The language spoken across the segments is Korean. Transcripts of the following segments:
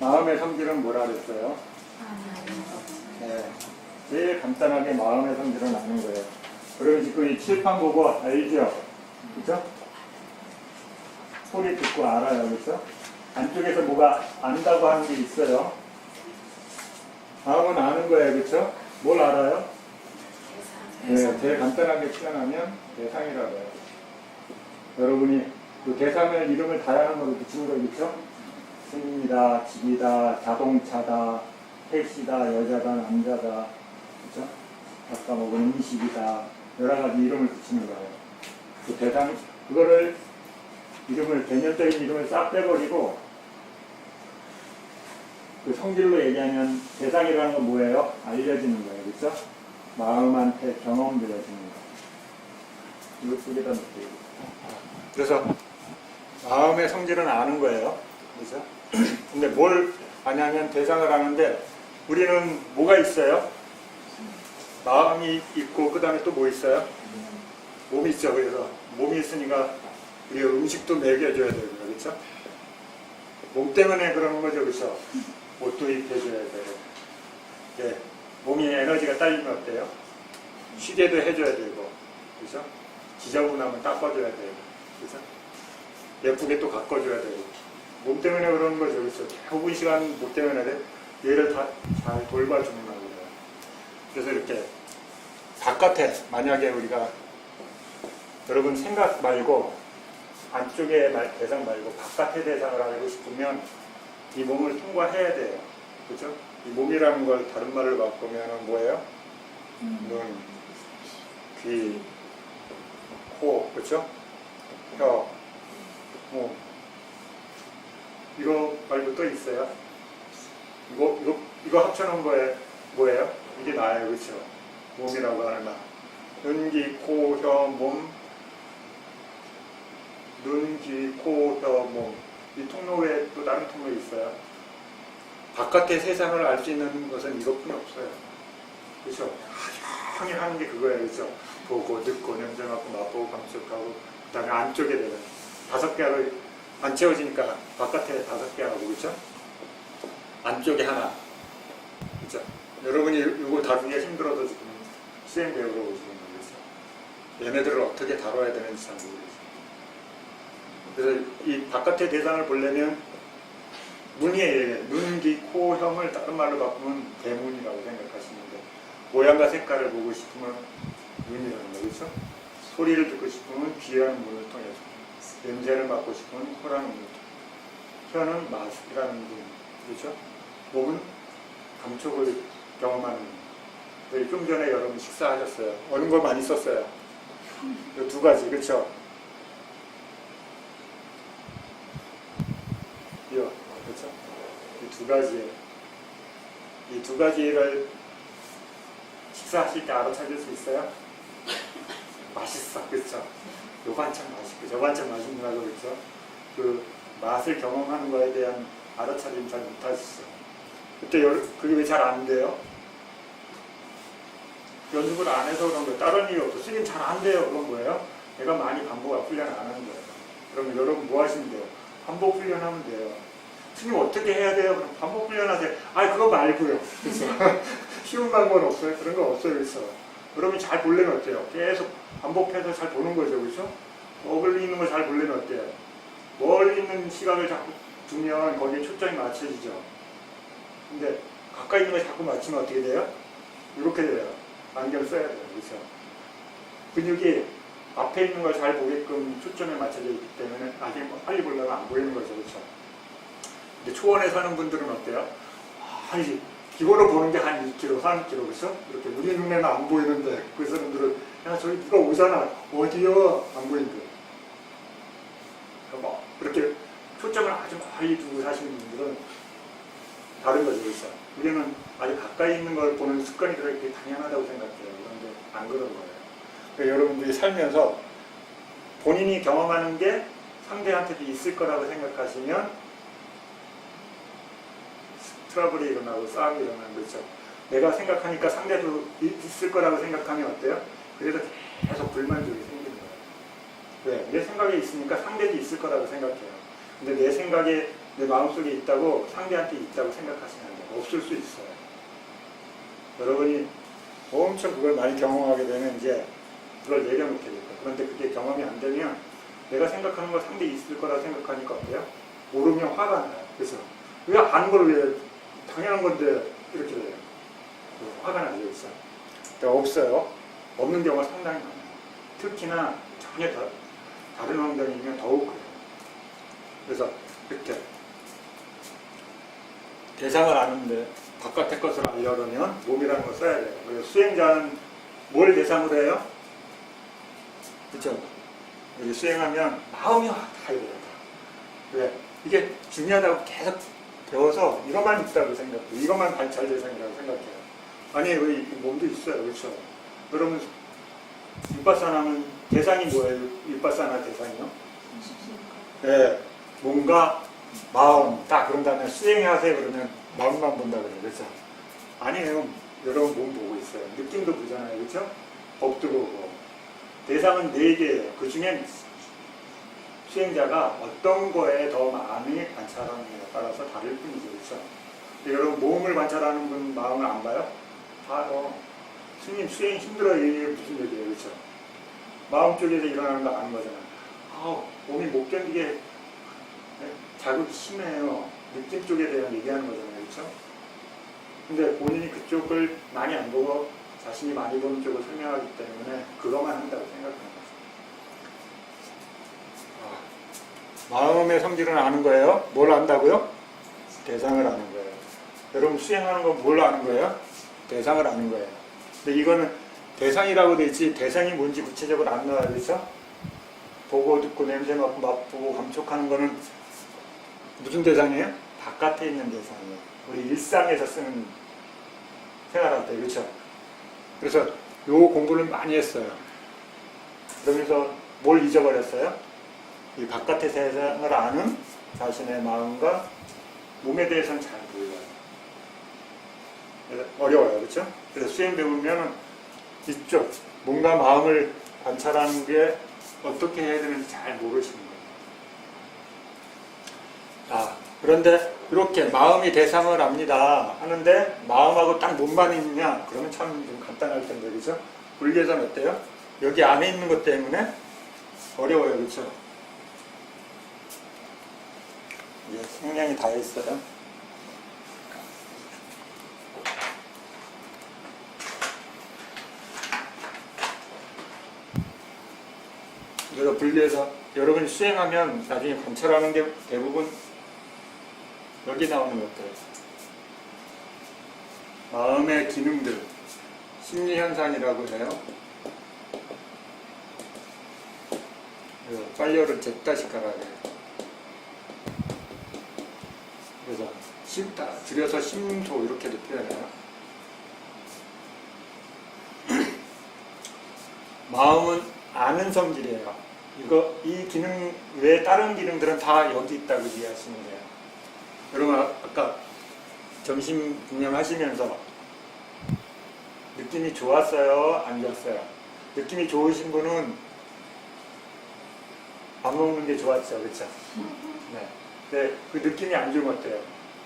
마음의 성질은 뭐라 그랬어요? 네. 제일 간단하게 마음의 성질은 아는 거예요. 그리고 지금 이 칠판 보고 알죠? 그죠? 소리 듣고 알아요. 그죠? 안쪽에서 뭐가 안다고 하는 게 있어요. 마음은 아는 거예요. 그죠? 뭘 알아요? 네, 제일 간단하게 표현하면 대상이라고 해요. 여러분이 그 대상을 이름을 다양한 걸로 붙이는 거 있죠? 스님이다, 집이다, 자동차다, 택시다, 여자다, 남자다, 그죠? 아까 먹은 음식이다, 여러 가지 이름을 붙이는 거예요. 그 대상, 그거를 이름을, 개념적인 이름을 싹 빼버리고, 그 성질로 얘기하면 대상이라는 건 뭐예요? 알려지는 거예요. 그죠? 마음한테 경험 들려주는 거예요. 이거 속에다 놓을게요. 그래서 마음의 성질은 아는 거예요. 그죠? 근데 뭘 아냐면 대상을 아는데 우리는 뭐가 있어요? 마음이 있고 그 다음에 또 뭐 있어요? 몸이 있죠. 그래서 몸이 있으니까 우리가 음식도 먹여줘야 되고요. 그렇죠? 몸 때문에 그러는 거죠. 그렇죠? 옷도 입혀줘야 되고. 네. 몸이 에너지가 딸리면 어때요? 쉬게도 해줘야 되고. 그렇죠? 지저분하면 닦아줘야 되고. 그렇죠? 예쁘게 또 가꿔줘야 되고. 몸 때문에 그러는 거죠. 그렇죠? 대부분 시간 몸 때문에 얘를 다 잘 돌봐주는 거예요. 그래서 이렇게 바깥에 만약에 우리가 여러분 생각 말고 안쪽에 대상 말고 바깥의 대상을 알고 싶으면 이 몸을 통과해야 돼요. 그렇죠? 이 몸이라는 걸 다른 말로 바꾸면 뭐예요? 눈, 귀, 코, 그렇죠? 혀, 몸. 이거 말고 또 있어요? 이거 합쳐놓은 거에 뭐예요? 이게 나예요. 그렇죠? 몸이라고 하는 나. 눈, 귀, 코, 혀, 몸. 눈, 귀, 코, 혀, 몸. 이 통로 외에 또 다른 통로 있어요. 바깥의 세상을 알 수 있는 것은 이것뿐이 없어요. 그렇죠? 조용히 하는 게 그거예요. 그렇죠? 보고, 듣고, 냄새 맡고, 맛보고, 감촉하고, 그 다음에 안쪽에 되는 5개를 안 채워지니까 바깥에 5개 하고, 그렇죠? 안쪽에 하나. 그렇죠? 여러분이 이거 다루기가 힘들어도 지금 수행 배우러 오시는 거겠죠? 얘네들을 어떻게 다뤄야 되는지 잘 모르겠어요. 그래서 이 바깥의 대상을 보려면 문이에요. 눈, 귀, 코, 혀를 다른 말로 바꾸면 대문이라고 생각하시는데 모양과 색깔을 보고 싶으면 눈이라는 거, 그렇죠? 소리를 듣고 싶으면 귀라는 문을 통해서, 냄새를 맡고 싶으면 코라는 문을 통해서, 혀는 맛이라는 문, 그렇죠? 몸은 감촉을 경험하는 문. 좀 전에 여러분 식사하셨어요. 어느 걸 많이 썼어요? 이 2가지, 그렇죠? 이거, 그렇죠? 이 2가지, 이 2가지를 식사하실 때 알아차릴 수 있어요? 맛있어, 그렇죠? 요 반찬 맛있고 저 반찬 맛있느라고, 그렇죠? 그 맛을 경험하는 거에 대한 알아차림 잘 못하시죠? 그때 그게 왜 잘 안 돼요? 연습을 안 해서 그런 거예요. 다른 이유 없어. 스님 잘 안 돼요. 그건 뭐예요? 내가 많이 반복 훈련 안 하는 거예요. 그러면 여러분 뭐 하시면 돼요? 반복 훈련하면 돼요. 스님 어떻게 해야 돼요? 그럼 반복 훈련하세요. 아, 그거 말고요. 그렇죠? 쉬운 방법은 없어요. 그런 거 없어요. 그래서 여러분이 잘 보려면 어때요? 계속 반복해서 잘 보는 거죠. 그렇죠? 멀리 있는 걸 잘 보려면 어때요? 멀리 있는 시각을 자꾸 두면 거기에 초점이 맞춰지죠. 근데 가까이 있는 걸 자꾸 맞추면 어떻게 돼요? 이렇게 돼요. 안경 써야 돼요. 그렇죠? 근육이 앞에 있는 걸 잘 보게끔 초점에 맞춰져 있기 때문에 나중에 빨리 보려면 안 보이는 거죠. 그렇죠? 근데 초원에 사는 분들은 어때요? 아니, 기본으로 보는 게 한 2km, 3km, 그렇죠? 이렇게 우리 눈에는 안 보이는데 그 사람들은 야, 저기 누가 오잖아. 어디요? 안 보이는데. 뭐 그렇게 초점을 아주 많이 두고 사시는 분들은 다른 거죠. 그렇죠? 우리는 아주 가까이 있는 걸 보는 습관이 그렇게 당연하다고 생각해요. 그런데 안 그런 거예요. 그러니까 여러분들이 살면서 본인이 경험하는 게 상대한테도 있을 거라고 생각하시면 트러블이 일어나고 싸움이 일어나는 거죠. 내가 생각하니까 상대도 있을 거라고 생각하면 어때요? 그래서 계속 불만족이 생기는 거예요. 왜? 내 생각에 있으니까 상대도 있을 거라고 생각해요. 근데 내 생각에 내 마음속에 있다고 상대한테 있다고 생각하시면 안 돼요. 없을 수 있어요. 여러분이 엄청 그걸 많이 경험하게 되면 이제 그걸 내려놓게 될 거예요. 그런데 그게 경험이 안 되면 내가 생각하는 거 상대에 있을 거라고 생각하니까 어때요? 모르면 화가 나요. 그래서 왜 아는 걸 왜 당연한 건데 이렇게 돼요. 화가 나죠. 그래서 없어요. 없는 경우가 상당히 많아요. 특히나 전혀 다른 환경이면 더욱 그래요. 그래서 이렇게 대상을 아는데 바깥의 것을 알려면 몸이라는 걸 써야 돼요. 그래서 수행자는 뭘 대상으로 해요? 그렇죠? 여기 수행하면 마음이 확 가야 돼요. 왜? 이게 중요하다고 계속 배워서 이것만 있다고 생각해요. 이것만 관찰 대상이라고 생각해요. 아니 여기 몸도 있어요. 그렇죠? 여러분 윗바사나는 대상이 뭐예요? 윗바사나 대상이요? 네, 몸과 마음 딱 그런 다음에 수행하세요 그러면 마음만 본다 그래요. 그렇죠? 아니에요. 여러분 몸 보고 있어요. 느낌도 보잖아요. 그렇죠? 법도 보고. 대상은 4개예요. 그 중엔 수행자가 어떤 거에 더 많이 관찰하느냐에 따라서 다를 뿐이죠. 그렇죠? 여러분 몸을 관찰하는 분 마음을 안 봐요? 봐요. 스님 수행 힘들어요. 이게 무슨 얘기예요. 그렇죠? 마음 쪽에서 일어나는 거 아는 거잖아요. 몸이 못 견디게 자극이 심해요. 느낌 쪽에 대한 얘기하는 거잖아요. 그렇죠? 근데 본인이 그쪽을 많이 안 보고 자신이 많이 보는 쪽을 설명하기 때문에 그것만 한다고 생각하는 거죠. 마음의 성질은 아는 거예요. 뭘 안다고요? 대상을 아는 거예요. 여러분 수행하는 건 뭘 아는 거예요? 대상을 아는 거예요. 근데 이거는 대상이라고 돼 있지 대상이 뭔지 구체적으로 안 나와요. 그렇죠? 보고 듣고 냄새 맡고 맛보고 감촉하는 거는 무슨 대상이에요? 바깥에 있는 대상이에요. 우리 일상에서 쓰는 생활할 때. 그렇죠? 그래서 요 공부를 많이 했어요. 그러면서 뭘 잊어버렸어요? 이 바깥의 세상을 아는 자신의 마음과 몸에 대해서는 잘 몰라요. 어려워요. 그렇죠? 그래서 수행 배우면 이쪽 몸과 마음을 관찰하는 게 어떻게 해야 되는지 잘 모르시는 거예요. 그런데 이렇게 마음이 대상을 압니다 하는데 마음하고 딱 몸만 있느냐? 그러면 참 좀 간단할 텐데. 그렇죠? 불교에서는 어때요? 여기 안에 있는 것 때문에 어려워요. 그렇죠? 예, 생명이 다 있어요. 그래서 불교에서 여러분이 수행하면 나중에 관찰하는 게 대부분 여기 나오는 것들. 마음의 기능들, 심리현상이라고 해요. 그래서 빨려를 잽다시 깔아야 돼요. 그래서 줄여서 심소 이렇게도 표현해요. 마음은 아는 성질이에요. 이 기능 외에 다른 기능들은 다 여기 있다고 이해하시면 돼요. 여러분 아까 점심 분명하시면서 느낌이 좋았어요? 안 좋았어요? 느낌이 좋으신 분은 밥 먹는 게 좋았죠. 그렇죠? 네. 근데 그 느낌이 안 좋으면 어때요?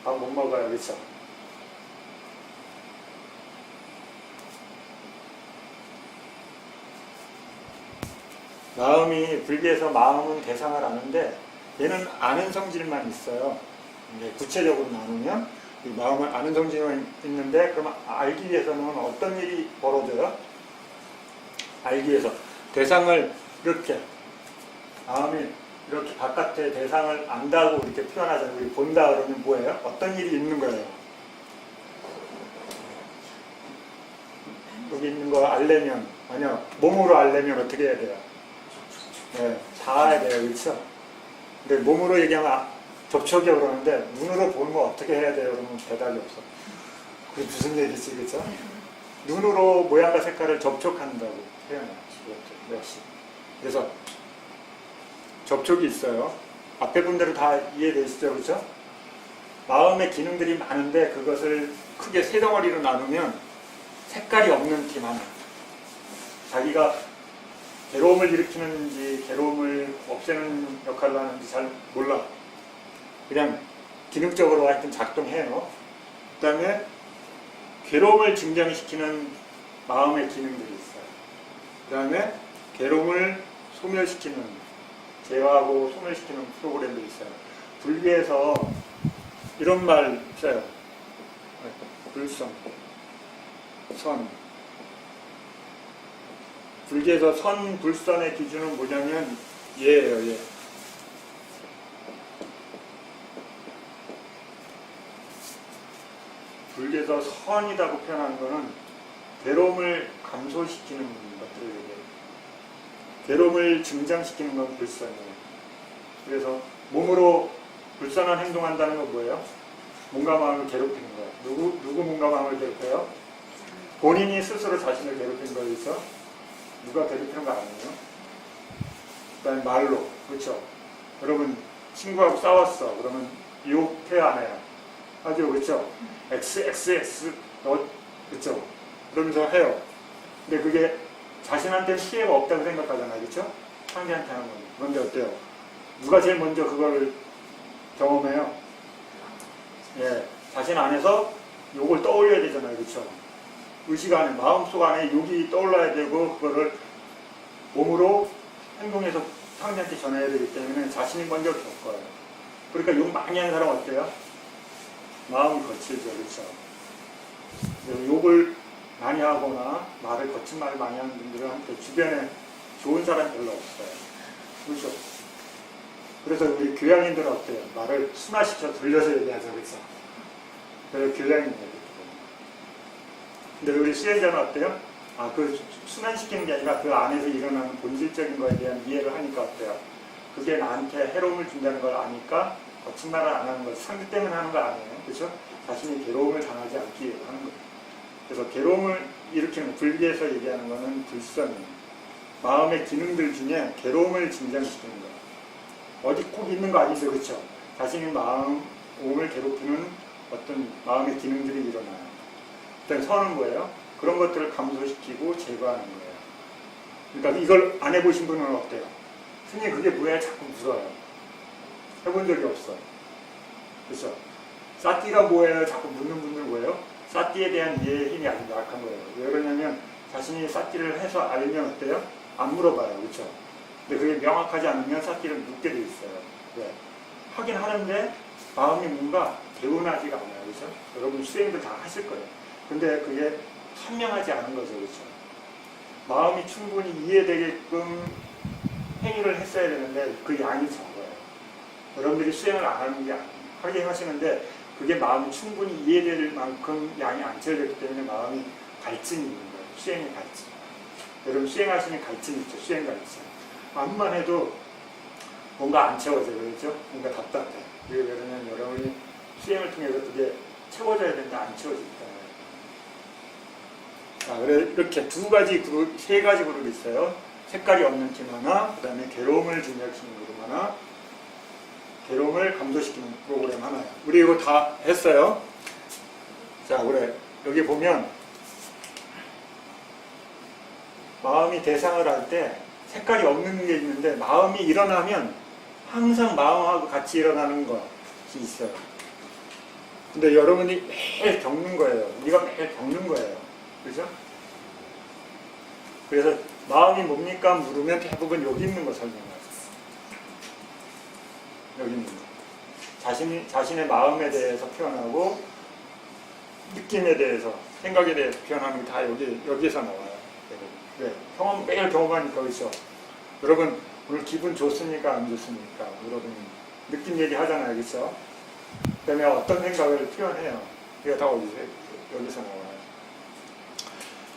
밥 못 먹어요. 그렇죠? 마음이 불교에서 마음은 대상을 아는데 얘는 아는 성질만 있어요. 구체적으로 나누면 이 마음을 아는 성질만 있는데 그러면 알기 위해서는 어떤 일이 벌어져요? 알기 위해서 대상을 이렇게 마음이 이렇게 바깥의 대상을 안다고 이렇게 표현하잖아요. 우리 본다 그러면 뭐예요? 어떤 일이 있는 거예요? 여기 있는 거 알려면 아니요 몸으로 알려면 어떻게 해야 돼요? 네, 닿아야 돼요. 그렇죠? 근데 몸으로 얘기하면 접촉이라고 그러는데 눈으로 보는 거 어떻게 해야 돼요? 그러면 대답이 없어. 그게 무슨 얘기지? 그렇죠? 눈으로 모양과 색깔을 접촉한다고 표현해요. 역시. 그래서 접촉이 있어요. 앞에 분들은 다 이해되시죠? 그렇죠? 마음의 기능들이 많은데 그것을 크게 세 덩어리로 나누면 색깔이 없는 팀 하나. 자기가 괴로움을 일으키는지 괴로움을 없애는 역할을 하는지 잘 몰라. 그냥 기능적으로 하여튼 작동해요. 그 다음에 괴로움을 증정시키는 마음의 기능들이 있어요. 그 다음에 괴로움을 소멸시키는, 제어하고 소멸시키는 프로그램들이 있어요. 불교에서 이런 말 써요. 불성, 선. 불교에서 선, 불선의 기준은 뭐냐면 얘예요, 얘. 불교에서 선이라고 표현하는 것은 괴로움을 감소시키는 것들을 얘기해요. 괴로움을 증장시키는 건 불선이에요. 그래서 몸으로 불선한 행동한다는 건 뭐예요? 몸과 마음을 괴롭히는 거예요. 누구 몸과 마음을 괴롭혀요? 본인이 스스로 자신을 괴롭히는 거에서 누가 괴롭히는 거 아니에요? 그 다음에 말로, 그렇죠? 여러분 친구하고 싸웠어. 그러면 욕해요, 안 해요? 하죠, 그렇죠? XXX, 그렇죠? 그러면서 해요. 근데 그게 자신한테 피해가 없다고 생각하잖아요, 그렇죠? 상대한테 하는 건. 그런데 어때요? 누가 제일 먼저 그걸 경험해요? 예, 자신 안에서 욕을 떠올려야 되잖아요, 그렇죠? 의식 안에, 마음속 안에 욕이 떠올라야 되고 그거를 몸으로 행동해서 상대한테 전해야 되기 때문에 자신이 먼저 겪어요. 그러니까 욕 많이 하는 사람 어때요? 마음이 거칠죠, 그렇죠? 욕을 많이 하거나 거친 말을 많이 하는 분들한테 주변에 좋은 사람이 별로 없어요. 그렇죠? 그래서 우리 교양인들은 어때요? 말을 순화시켜 돌려서 얘기하죠, 그렇죠? 그래서 교양인이에요. 근데 우리 수행자는 어때요? 그 순환시키는 게 아니라 그 안에서 일어나는 본질적인 거에 대한 이해를 하니까 어때요? 그게 나한테 해로움을 준다는 걸 아니까 거친 말을 안 하는 거, 상대 때문에 하는 거 아니에요. 그렇죠? 자신이 괴로움을 당하지 않기 위해 하는 거예요. 그래서 괴로움을 일으키는, 불교에서 얘기하는 거는 불선이에요. 마음의 기능들 중에 괴로움을 진정시키는 거예요. 어디 꼭 있는 거 아니죠, 그렇죠? 자신의 마음을 괴롭히는 어떤 마음의 기능들이 일어나요. 일단 선은 뭐예요? 그런 것들을 감소시키고 제거하는 거예요. 그러니까 이걸 안 해보신 분은 어때요? 스님 그게 뭐야? 자꾸 물어요. 해본 적이 없어. 그렇죠? 사띠가 뭐예요? 자꾸 묻는 분들 뭐예요? 사띠에 대한 이해의 힘이 아주 약한 거예요. 왜 그러냐면 자신이 사띠를 해서 알면 어때요? 안 물어봐요. 그렇죠? 근데 그게 명확하지 않으면 사띠를 묻게 돼 있어요. 왜? 하긴 하는데 마음이 뭔가 개운하지가 않아요. 그렇죠? 여러분 수행도 다 하실 거예요. 근데 그게 선명하지 않은 거죠. 그렇죠? 마음이 충분히 이해되게끔 행위를 했어야 되는데 그 양이 적어요. 여러분들이 수행을 안 하는 게 아니에요. 하긴 하시는데 그게 마음이 충분히 이해될 만큼 양이 안 채워졌기 때문에 마음이 갈증이 있는 거예요. 수행의 갈증. 여러분 수행하시는 갈증이 있죠. 수행 갈증. 마음만 해도 뭔가 안 채워져요. 그렇죠? 뭔가 답답해. 왜 그러냐면 여러분이 수행을 통해서 그게 채워져야 되는데 안 채워지니까. 그래 이렇게 세 가지 그룹이 있어요. 색깔이 없는 팀 하나, 그 다음에 괴로움을 증명시키는 그룹 하나, 괴로움을 감소시키는 프로그램 하나요. 우리 이거 다 했어요. 자, 그래 여기 보면 마음이 대상을 할 때 색깔이 없는 게 있는데 마음이 일어나면 항상 마음하고 같이 일어나는 것이 있어요. 근데 여러분이 매일 겪는 거예요. 우리가 매일 겪는 거예요. 그죠? 그래서 마음이 뭡니까? 물으면 대부분 여기 있는 거 설명하죠. 여기 있는 거. 자신의 마음에 대해서 표현하고 느낌에 대해서, 생각에 대해서 표현하는 게 다 여기에서 나와요. 네. 매일 경험하니까 그렇죠. 여러분 오늘 기분 좋습니까? 안 좋습니까? 여러분 느낌 얘기 하잖아요. 그렇죠? 그다음에 어떤 생각을 표현해요. 이게 다 여기서 나와요.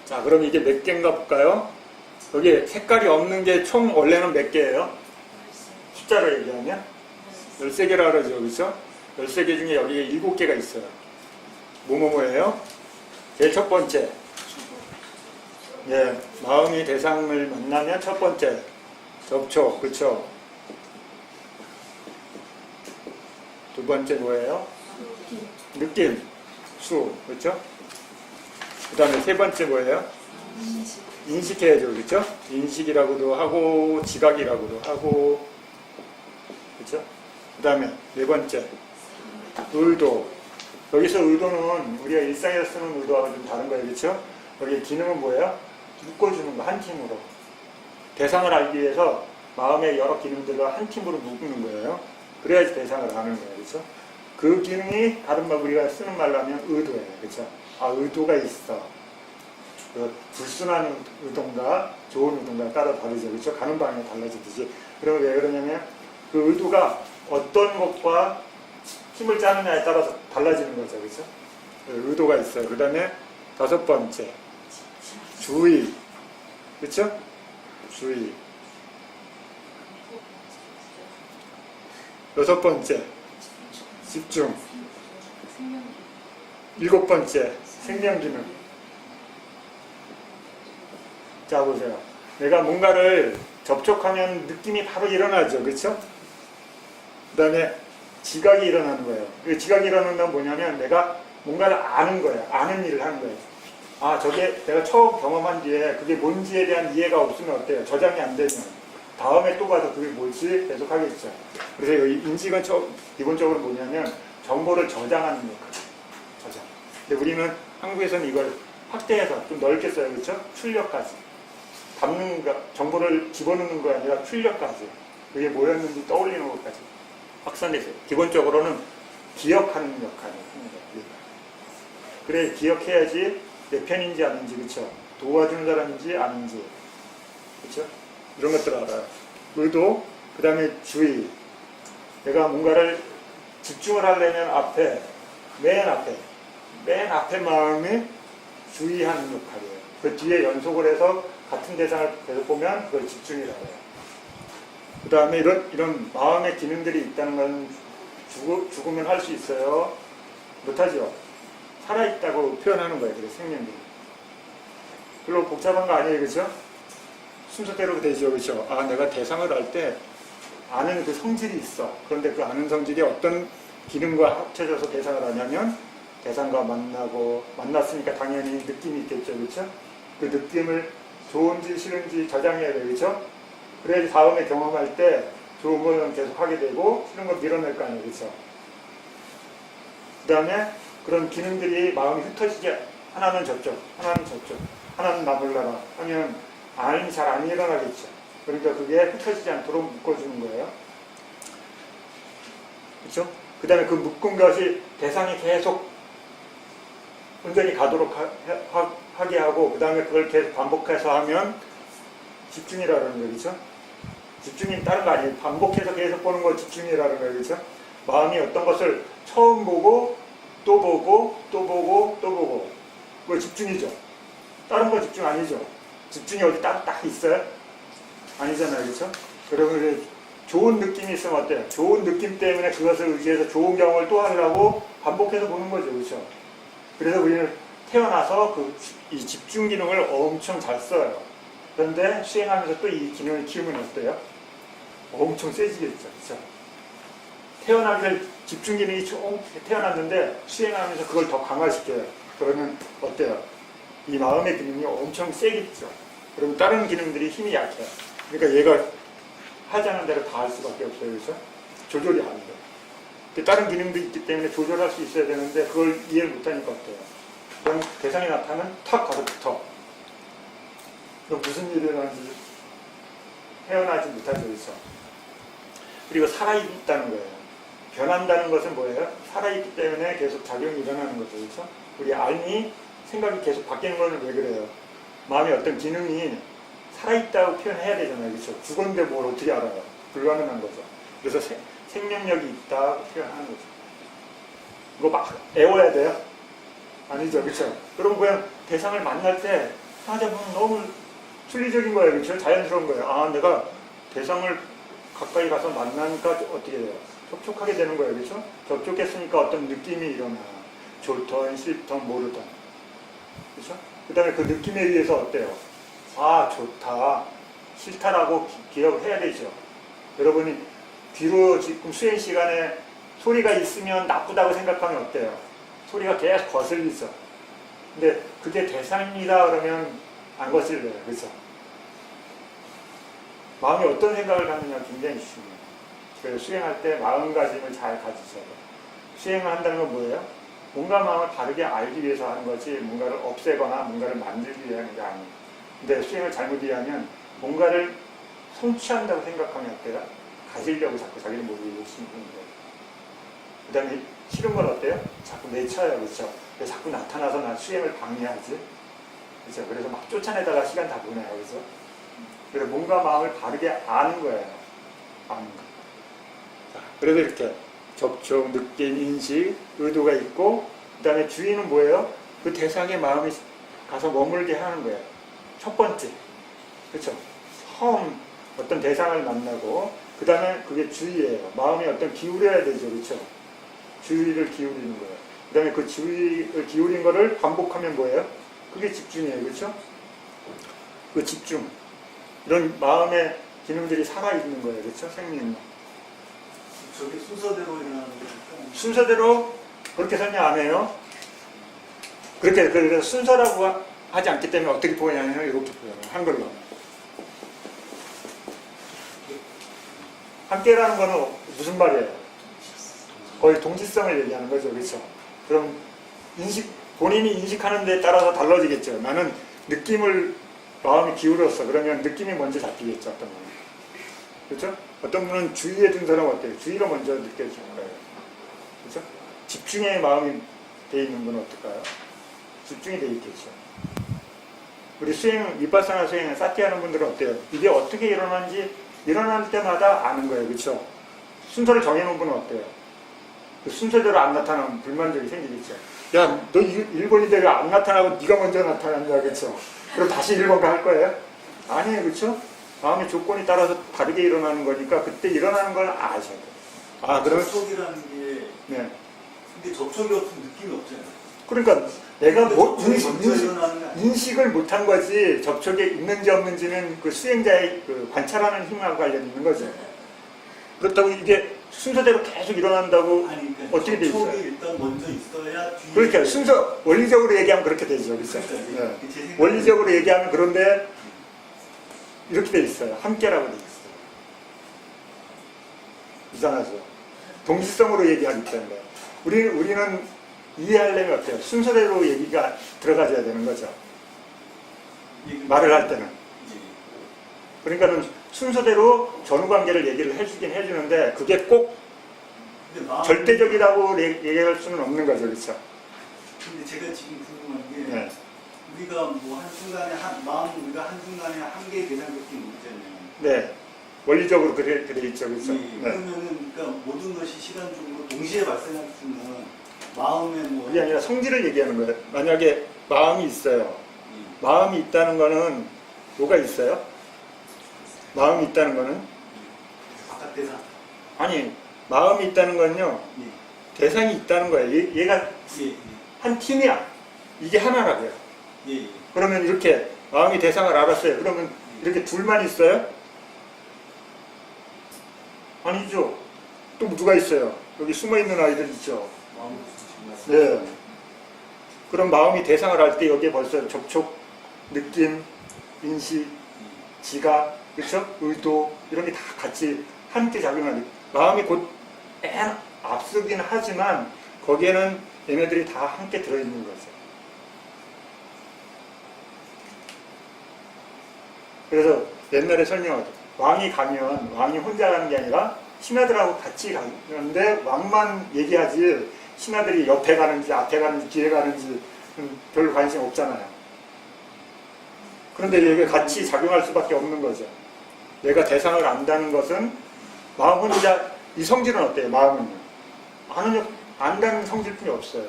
자, 그럼 이게 몇 개인가 볼까요? 여기 색깔이 없는 게 총 원래는 몇 개예요? 숫자로 얘기하면 13개라 그러죠. 그렇죠? 13개 중에 여기에 7개가 있어요. 뭐예요? 제일 첫 번째. 예, 마음이 대상을 만나면 첫 번째 접촉, 그렇죠? 두 번째 뭐예요? 느낌, 수, 그렇죠? 그 다음에 세 번째 뭐예요? 인식해야죠, 그렇죠? 인식이라고도 하고 지각이라고도 하고, 그렇죠? 그 다음에 네 번째 의도. 여기서 의도는 우리가 일상에서 쓰는 의도하고 좀 다른 거예요. 그렇죠? 여기 기능은 뭐예요? 묶어주는 거, 한 팀으로. 대상을 알기 위해서 마음의 여러 기능들과 한 팀으로 묶는 거예요. 그래야지 대상을 아는 거예요. 그렇죠? 그 기능이 다른 말 우리가 쓰는 말로 하면 의도예요. 그렇죠? 아, 의도가 있어. 그 불순한 의도인가 좋은 의도인가 따라 다르죠. 그렇죠? 가는 방향이 달라지듯이. 그러면 왜 그러냐면 그 의도가 어떤 것과 힘을 짜느냐에 따라서 달라지는 거죠. 그렇죠? 의도가 있어요. 그 다음에 5번째 주의. 그렇죠? 주의. 6번째 집중. 7번째 생명기능. 자 보세요. 내가 뭔가를 접촉하면 느낌이 바로 일어나죠. 그렇죠? 그 다음에 지각이 일어나는 거예요. 그 지각이 일어나는 건 뭐냐면 내가 뭔가를 아는 거예요. 아는 일을 하는 거예요. 아, 저게 내가 처음 경험한 뒤에 그게 뭔지에 대한 이해가 없으면 어때요? 저장이 안 되면 다음에 또 봐도 그게 뭘지 계속 하겠죠. 그래서 여기 인식은 기본적으로 뭐냐면 정보를 저장하는 역할이에요. 저장. 근데 우리는 한국에서는 이걸 확대해서 좀 넓게 써요. 그렇죠? 출력까지. 담는 거, 정보를 집어넣는 거 아니라 출력까지. 그게 뭐였는지 떠올리는 것까지 확산됐어요. 기본적으로는 기억하는 역할을 합니다. 그래, 기억해야지 내 편인지 아닌지, 그렇죠? 도와주는 사람인지 아닌지, 그렇죠? 이런 것들 알아요. 의도, 그 다음에 주의. 내가 뭔가를 집중을 하려면 맨 앞에 마음에 주의하는 역할이에요. 그 뒤에 연속을 해서 같은 대상을 계속 보면 그걸 집중이라고 해요. 그 다음에 이런 마음의 기능들이 있다는 건 죽으면 할 수 있어요? 못하죠? 살아있다고 표현하는 거예요. 그래서 생명기능. 별로 복잡한 거 아니에요. 그렇죠? 순서대로 되죠. 그렇죠? 아, 내가 대상을 할 때 아는 그 성질이 있어. 그런데 그 아는 성질이 어떤 기능과 합쳐져서 대상을 하냐면 대상과 만났으니까 당연히 느낌이 있겠죠. 그렇죠? 그 느낌을 좋은지 싫은지 저장해야 돼요. 그렇죠? 그래야지 다음에 경험할 때 좋은 거는 계속 하게 되고 싫은 거 밀어낼 거 아니에요. 그렇죠? 그 다음에 그런 기능들이 마음이 흩어지게 하나는 저쪽, 하나는 나 몰라라 하면 알이 잘 안 일어나겠죠. 그러니까 그게 흩어지지 않도록 묶어주는 거예요. 그렇죠? 그 다음에 그 묶은 것이 대상이 계속 온전히 가도록 하게 하고 그 다음에 그걸 계속 반복해서 하면 집중이라는 거예요. 그렇죠? 집중이 다른 거 아니에요. 반복해서 계속 보는 거 집중이라는 거예요. 그렇죠? 마음이 어떤 것을 처음 보고 또 보고 또 보고 또 보고 그거 집중이죠. 다른 거 집중 아니죠. 집중이 어디 딱 있어요? 아니잖아요. 그렇죠? 그러면 좋은 느낌이 있으면 어때요? 좋은 느낌 때문에 그것을 의지해서 좋은 경험을 또 하려고 반복해서 보는 거죠. 그렇죠? 그래서 우리는 태어나서 이 집중 기능을 엄청 잘 써요. 그런데 수행하면서 또 이 기능을 키우면 어때요? 엄청 세지겠죠. 그렇죠? 태어나기 집중 기능이 태어났는데 수행하면서 그걸 더 강화시켜요. 그러면 어때요? 이 마음의 기능이 엄청 세겠죠. 그럼 다른 기능들이 힘이 약해요. 그러니까 얘가 하자는 대로 다 할 수밖에 없어요. 그래서 조절이 안 돼요. 다른 기능도 있기 때문에 조절할 수 있어야 되는데 그걸 이해를 못하니까 어때요? 그럼 대상이 나타나면 탁 가서 붙어. 그럼 무슨 일이 일어나는지 헤어나지 못하죠. 그래서 그리고 살아있다는 거예요. 변한다는 것은 뭐예요? 살아있기 때문에 계속 작용이 일어나는 거죠. 그렇죠? 우리 알미 생각이 계속 바뀌는 거는 왜 그래요? 마음의 어떤 기능이 살아있다고 표현해야 되잖아요. 그렇죠? 죽었는데 뭘 어떻게 알아요? 불가능한 거죠. 그래서 생명력이 있다고 표현하는 거죠. 이거 막 애워야 돼요? 아니죠. 그렇죠? 그럼 그냥 대상을 만날 때 하자면 너무 순리적인 거예요. 그렇죠? 자연스러운 거예요. 아, 내가 대상을 가까이 가서 만나니까 어떻게 돼요? 접촉하게 되는 거예요. 그렇죠? 접촉했으니까 어떤 느낌이 일어나. 좋던, 싫던, 모르던. 그렇죠? 그 다음에 그 느낌에 의해서 어때요? 아, 좋다, 싫다라고 기억을 해야 되죠. 여러분이 뒤로 지금 수행 시간에 소리가 있으면 나쁘다고 생각하면 어때요? 소리가 계속 거슬리죠. 근데 그게 대상이다 그러면 안 거슬려요. 그렇죠? 마음이 어떤 생각을 갖느냐 굉장히 중요해요. 그래서 수행할 때 마음가짐을 잘 가지셔야 돼요. 수행을 한다는 건 뭐예요? 뭔가 마음을 바르게 알기 위해서 하는 거지 뭔가를 없애거나 뭔가를 만들기 위해 하는 게 아니에요. 근데 수행을 잘못 이해하면 뭔가를 성취한다고 생각하면 어때요? 가지려고 자꾸 자기는 모르게 욕심이 부는 거예요. 그 다음에 싫은 건 어때요? 자꾸 내쳐요. 그렇죠? 왜 자꾸 나타나서 나 수행을 방해하지? 그렇죠? 그래서 막 쫓아내다가 시간 다 보내요. 그래서 그래서 뭔가 마음을 바르게 아는 거예요. 아는 거. 자, 그래서 이렇게 접촉, 느낌, 인식, 의도가 있고 그 다음에 주의는 뭐예요? 그 대상의 마음이 가서 머물게 하는 거예요. 첫 번째. 그렇죠? 처음 어떤 대상을 만나고 그 다음에 그게 주의예요. 마음이 어떤 기울여야 되죠. 그렇죠? 주의를 기울이는 거예요. 그 다음에 그 주의를 기울인 거를 반복하면 뭐예요? 그게 집중이에요. 그렇죠? 그 집중. 이런 마음의 기능들이 살아있는 거예요. 그렇죠? 생명. 저게 순서대로 일어나는 거니까. 순서대로 그렇게 설명 안 해요. 그렇게 그래서 순서라고 하지 않기 때문에 어떻게 보냐면 이렇게 보여요. 한글로. 함께라는 거는 무슨 말이에요? 거의 동지성을 얘기하는 거죠. 그렇죠? 그럼 본인이 인식하는 데에 따라서 달라지겠죠. 나는 느낌을 마음이 기울었어. 그러면 느낌이 먼저 잡히겠죠. 어떤 분은. 그렇죠? 어떤 분은 주의에 든 사람은 어때요? 주의가 먼저 느껴지는 거예요. 그렇죠? 집중의 마음이 돼 있는 건 어떨까요? 집중이 돼 있겠죠. 우리 위파사나 수행을 사티하는 분들은 어때요? 이게 어떻게 일어나는지 일어날 때마다 아는 거예요. 그렇죠? 순서를 정해놓은 분은 어때요? 그 순서대로 안 나타나면 불만족이 생기겠죠. 야, 너 1번인데 왜 안 나타나고 네가 먼저 나타났냐. 그렇죠? 그럼 다시 1번 할 거예요? 아니에요. 그렇죠? 마음의 조건이 따라서 다르게 일어나는 거니까 그때 일어나는 걸 아셔야 돼요. 아, 그러면 접촉이라는 게. 네. 근데 접촉이 없으면 느낌이 없잖아요. 그러니까 내가 뭐 일어나는 게 인식을 못한 거지 접촉에 있는지 없는지는 그 수행자의 그 관찰하는 힘하고 관련이 있는 거죠. 그렇다고 이게 순서대로 계속 일어난다고 아니, 그러니까 어떻게 돼 있어요? 접촉이 일단 먼저 있어야 뒤에. 그러니까 순서 원리적으로 얘기하면 그렇게 되죠. 그렇죠? 네. 원리적으로 얘기하면 그런데 이렇게 돼 있어요. 함께라고 돼 있어요. 이상하죠. 동시성으로 얘기하기 때문에 우리는 이해하려면 어때요? 순서대로 얘기가 들어가줘야 되는 거죠. 말을 할 때는. 그러니까는 순서대로 전후관계를 얘기를 해주긴 해주는데 그게 꼭 절대적이라고 얘기할 수는 없는 거죠. 그렇죠? 근데 제가 지금 궁금한 게 네. 우리가 뭐 한순간에 우리가 한순간에 한 개의 대상밖에 모르잖아요. 네. 원리적으로 그래 있죠. 그렇죠? 네. 그러면은 그러니까 모든 것이 시간적으로 동시에 발생할 수 있는 마음의 뭐 그게 아니라 성질을 얘기하는 거예요. 만약에 마음이 있어요. 마음이 있다는 거는 뭐가 있어요? 마음이 있다는 거는? 바깥 대상. 아니, 마음이 있다는 건요. 대상이 있다는 거예요. 얘가 한 팀이야. 이게 하나라고요. 그러면 이렇게 마음이 대상을 알았어요. 그러면 이렇게 둘만 있어요? 아니죠. 또 누가 있어요? 여기 숨어있는 아이들 있죠. 네. 그럼 마음이 대상을 할 때 여기에 벌써 접촉, 느낌, 인식, 지각, 그렇죠? 의도 이런 게 다 같이 함께 작용하는 마음이 곧 앞서긴 하지만 거기에는 얘네들이 다 함께 들어있는 거죠. 그래서 옛날에 설명하죠. 왕이 가면 왕이 혼자 가는 게 아니라 신하들하고 같이 가는데 왕만 얘기하지 신하들이 옆에 가는지 앞에 가는지 뒤에 가는지 별 관심 없잖아요. 그런데 이게 같이 작용할 수밖에 없는 거죠. 내가 대상을 안다는 것은 마음 혼자 이 성질은 어때요? 마음은요? 안다는 성질뿐이 없어요.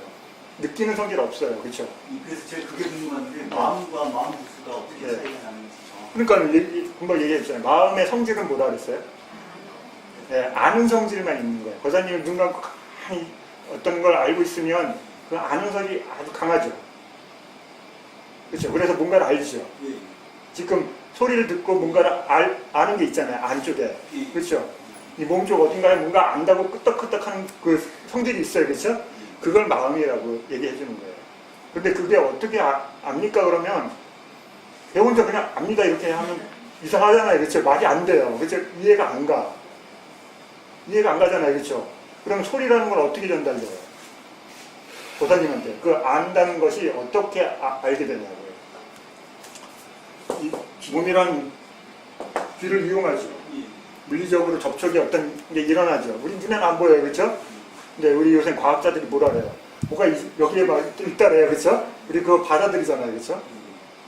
느끼는 성질 없어요. 그렇죠? 그래서 제가 그게 궁금한데 마음과 마음 부수가 어떻게 차이가 나는지. 그러니까 금방 얘기했잖아요. 마음의 성질은 뭐다 그랬어요? 네, 아는 성질만 있는 거예요. 거사님은 눈 감고 가만히 어떤 걸 알고 있으면 그 아는 성질이 아주 강하죠. 그렇죠? 그래서 뭔가를 알죠. 지금 소리를 듣고 뭔가를 아는 게 있잖아요. 안쪽에. 그렇죠? 이 몸쪽 어딘가에 뭔가 안다고 끄떡끄떡하는 그 성질이 있어요. 그렇죠? 그걸 마음이라고 얘기해 주는 거예요. 근데 그게 어떻게 압니까? 그러면 배운자 그냥 압니다 이렇게 하면 이상하잖아요. 그렇죠? 말이 안 돼요. 그렇죠? 이해가 안 가. 이해가 안 가잖아요. 그렇죠? 그럼 소리라는 건 어떻게 전달돼요? 보사님한테. 그 안다는 것이 어떻게 알게 되냐고요. 이 몸이란 귀를 이용하죠. 물리적으로 접촉이 어떤 게 일어나죠. 우리 눈에는 안 보여요. 그렇죠? 근데 우리 요새 과학자들이 뭐라 그래요? 뭐가 여기에 막 있다래요. 그렇죠? 우리 그거 받아들이잖아요. 그렇죠?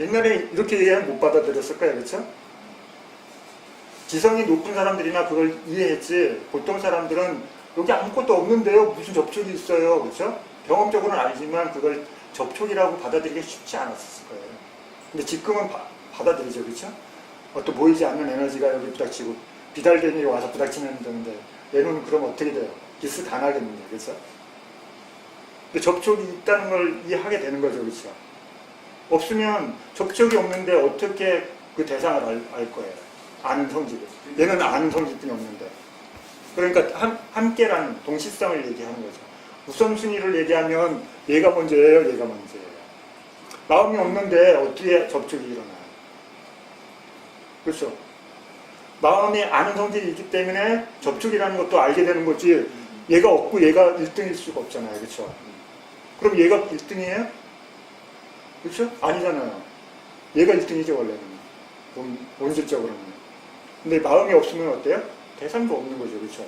옛날에 이렇게 얘기하면 못 받아들였을 거예요. 그렇죠? 지성이 높은 사람들이나 그걸 이해했지 보통 사람들은 여기 아무것도 없는데요. 무슨 접촉이 있어요. 그렇죠? 경험적으로는 알지만 그걸 접촉이라고 받아들이기 쉽지 않았을 거예요. 근데 지금은 받아들이죠. 그렇죠? 어떤 보이지 않는 에너지가 여기 부닥치고 비달견이 와서 부닥치는데 얘는 그럼 어떻게 돼요? 기스 다 나겠는데. 그렇죠? 근데 접촉이 있다는 걸 이해하게 되는 거죠. 그렇죠? 없으면 접촉이 없는데 어떻게 그 대상을 알 거예요? 아는 성질을. 얘는 아는 성질뿐이 없는데. 그러니까 함께라는 동시성을 얘기하는 거죠. 우선순위를 얘기하면 얘가 먼저예요, 얘가 먼저예요. 마음이 없는데 어떻게 접촉이 일어나요? 그렇죠? 마음이 아는 성질이 있기 때문에 접촉이라는 것도 알게 되는 거지 얘가 없고 얘가 1등일 수가 없잖아요. 그렇죠? 그럼 얘가 1등이에요? 그렇죠? 아니잖아요. 얘가 1등이죠, 원래는. 본질적으로는. 근데 마음이 없으면 어때요? 대상도 없는 거죠. 그렇죠?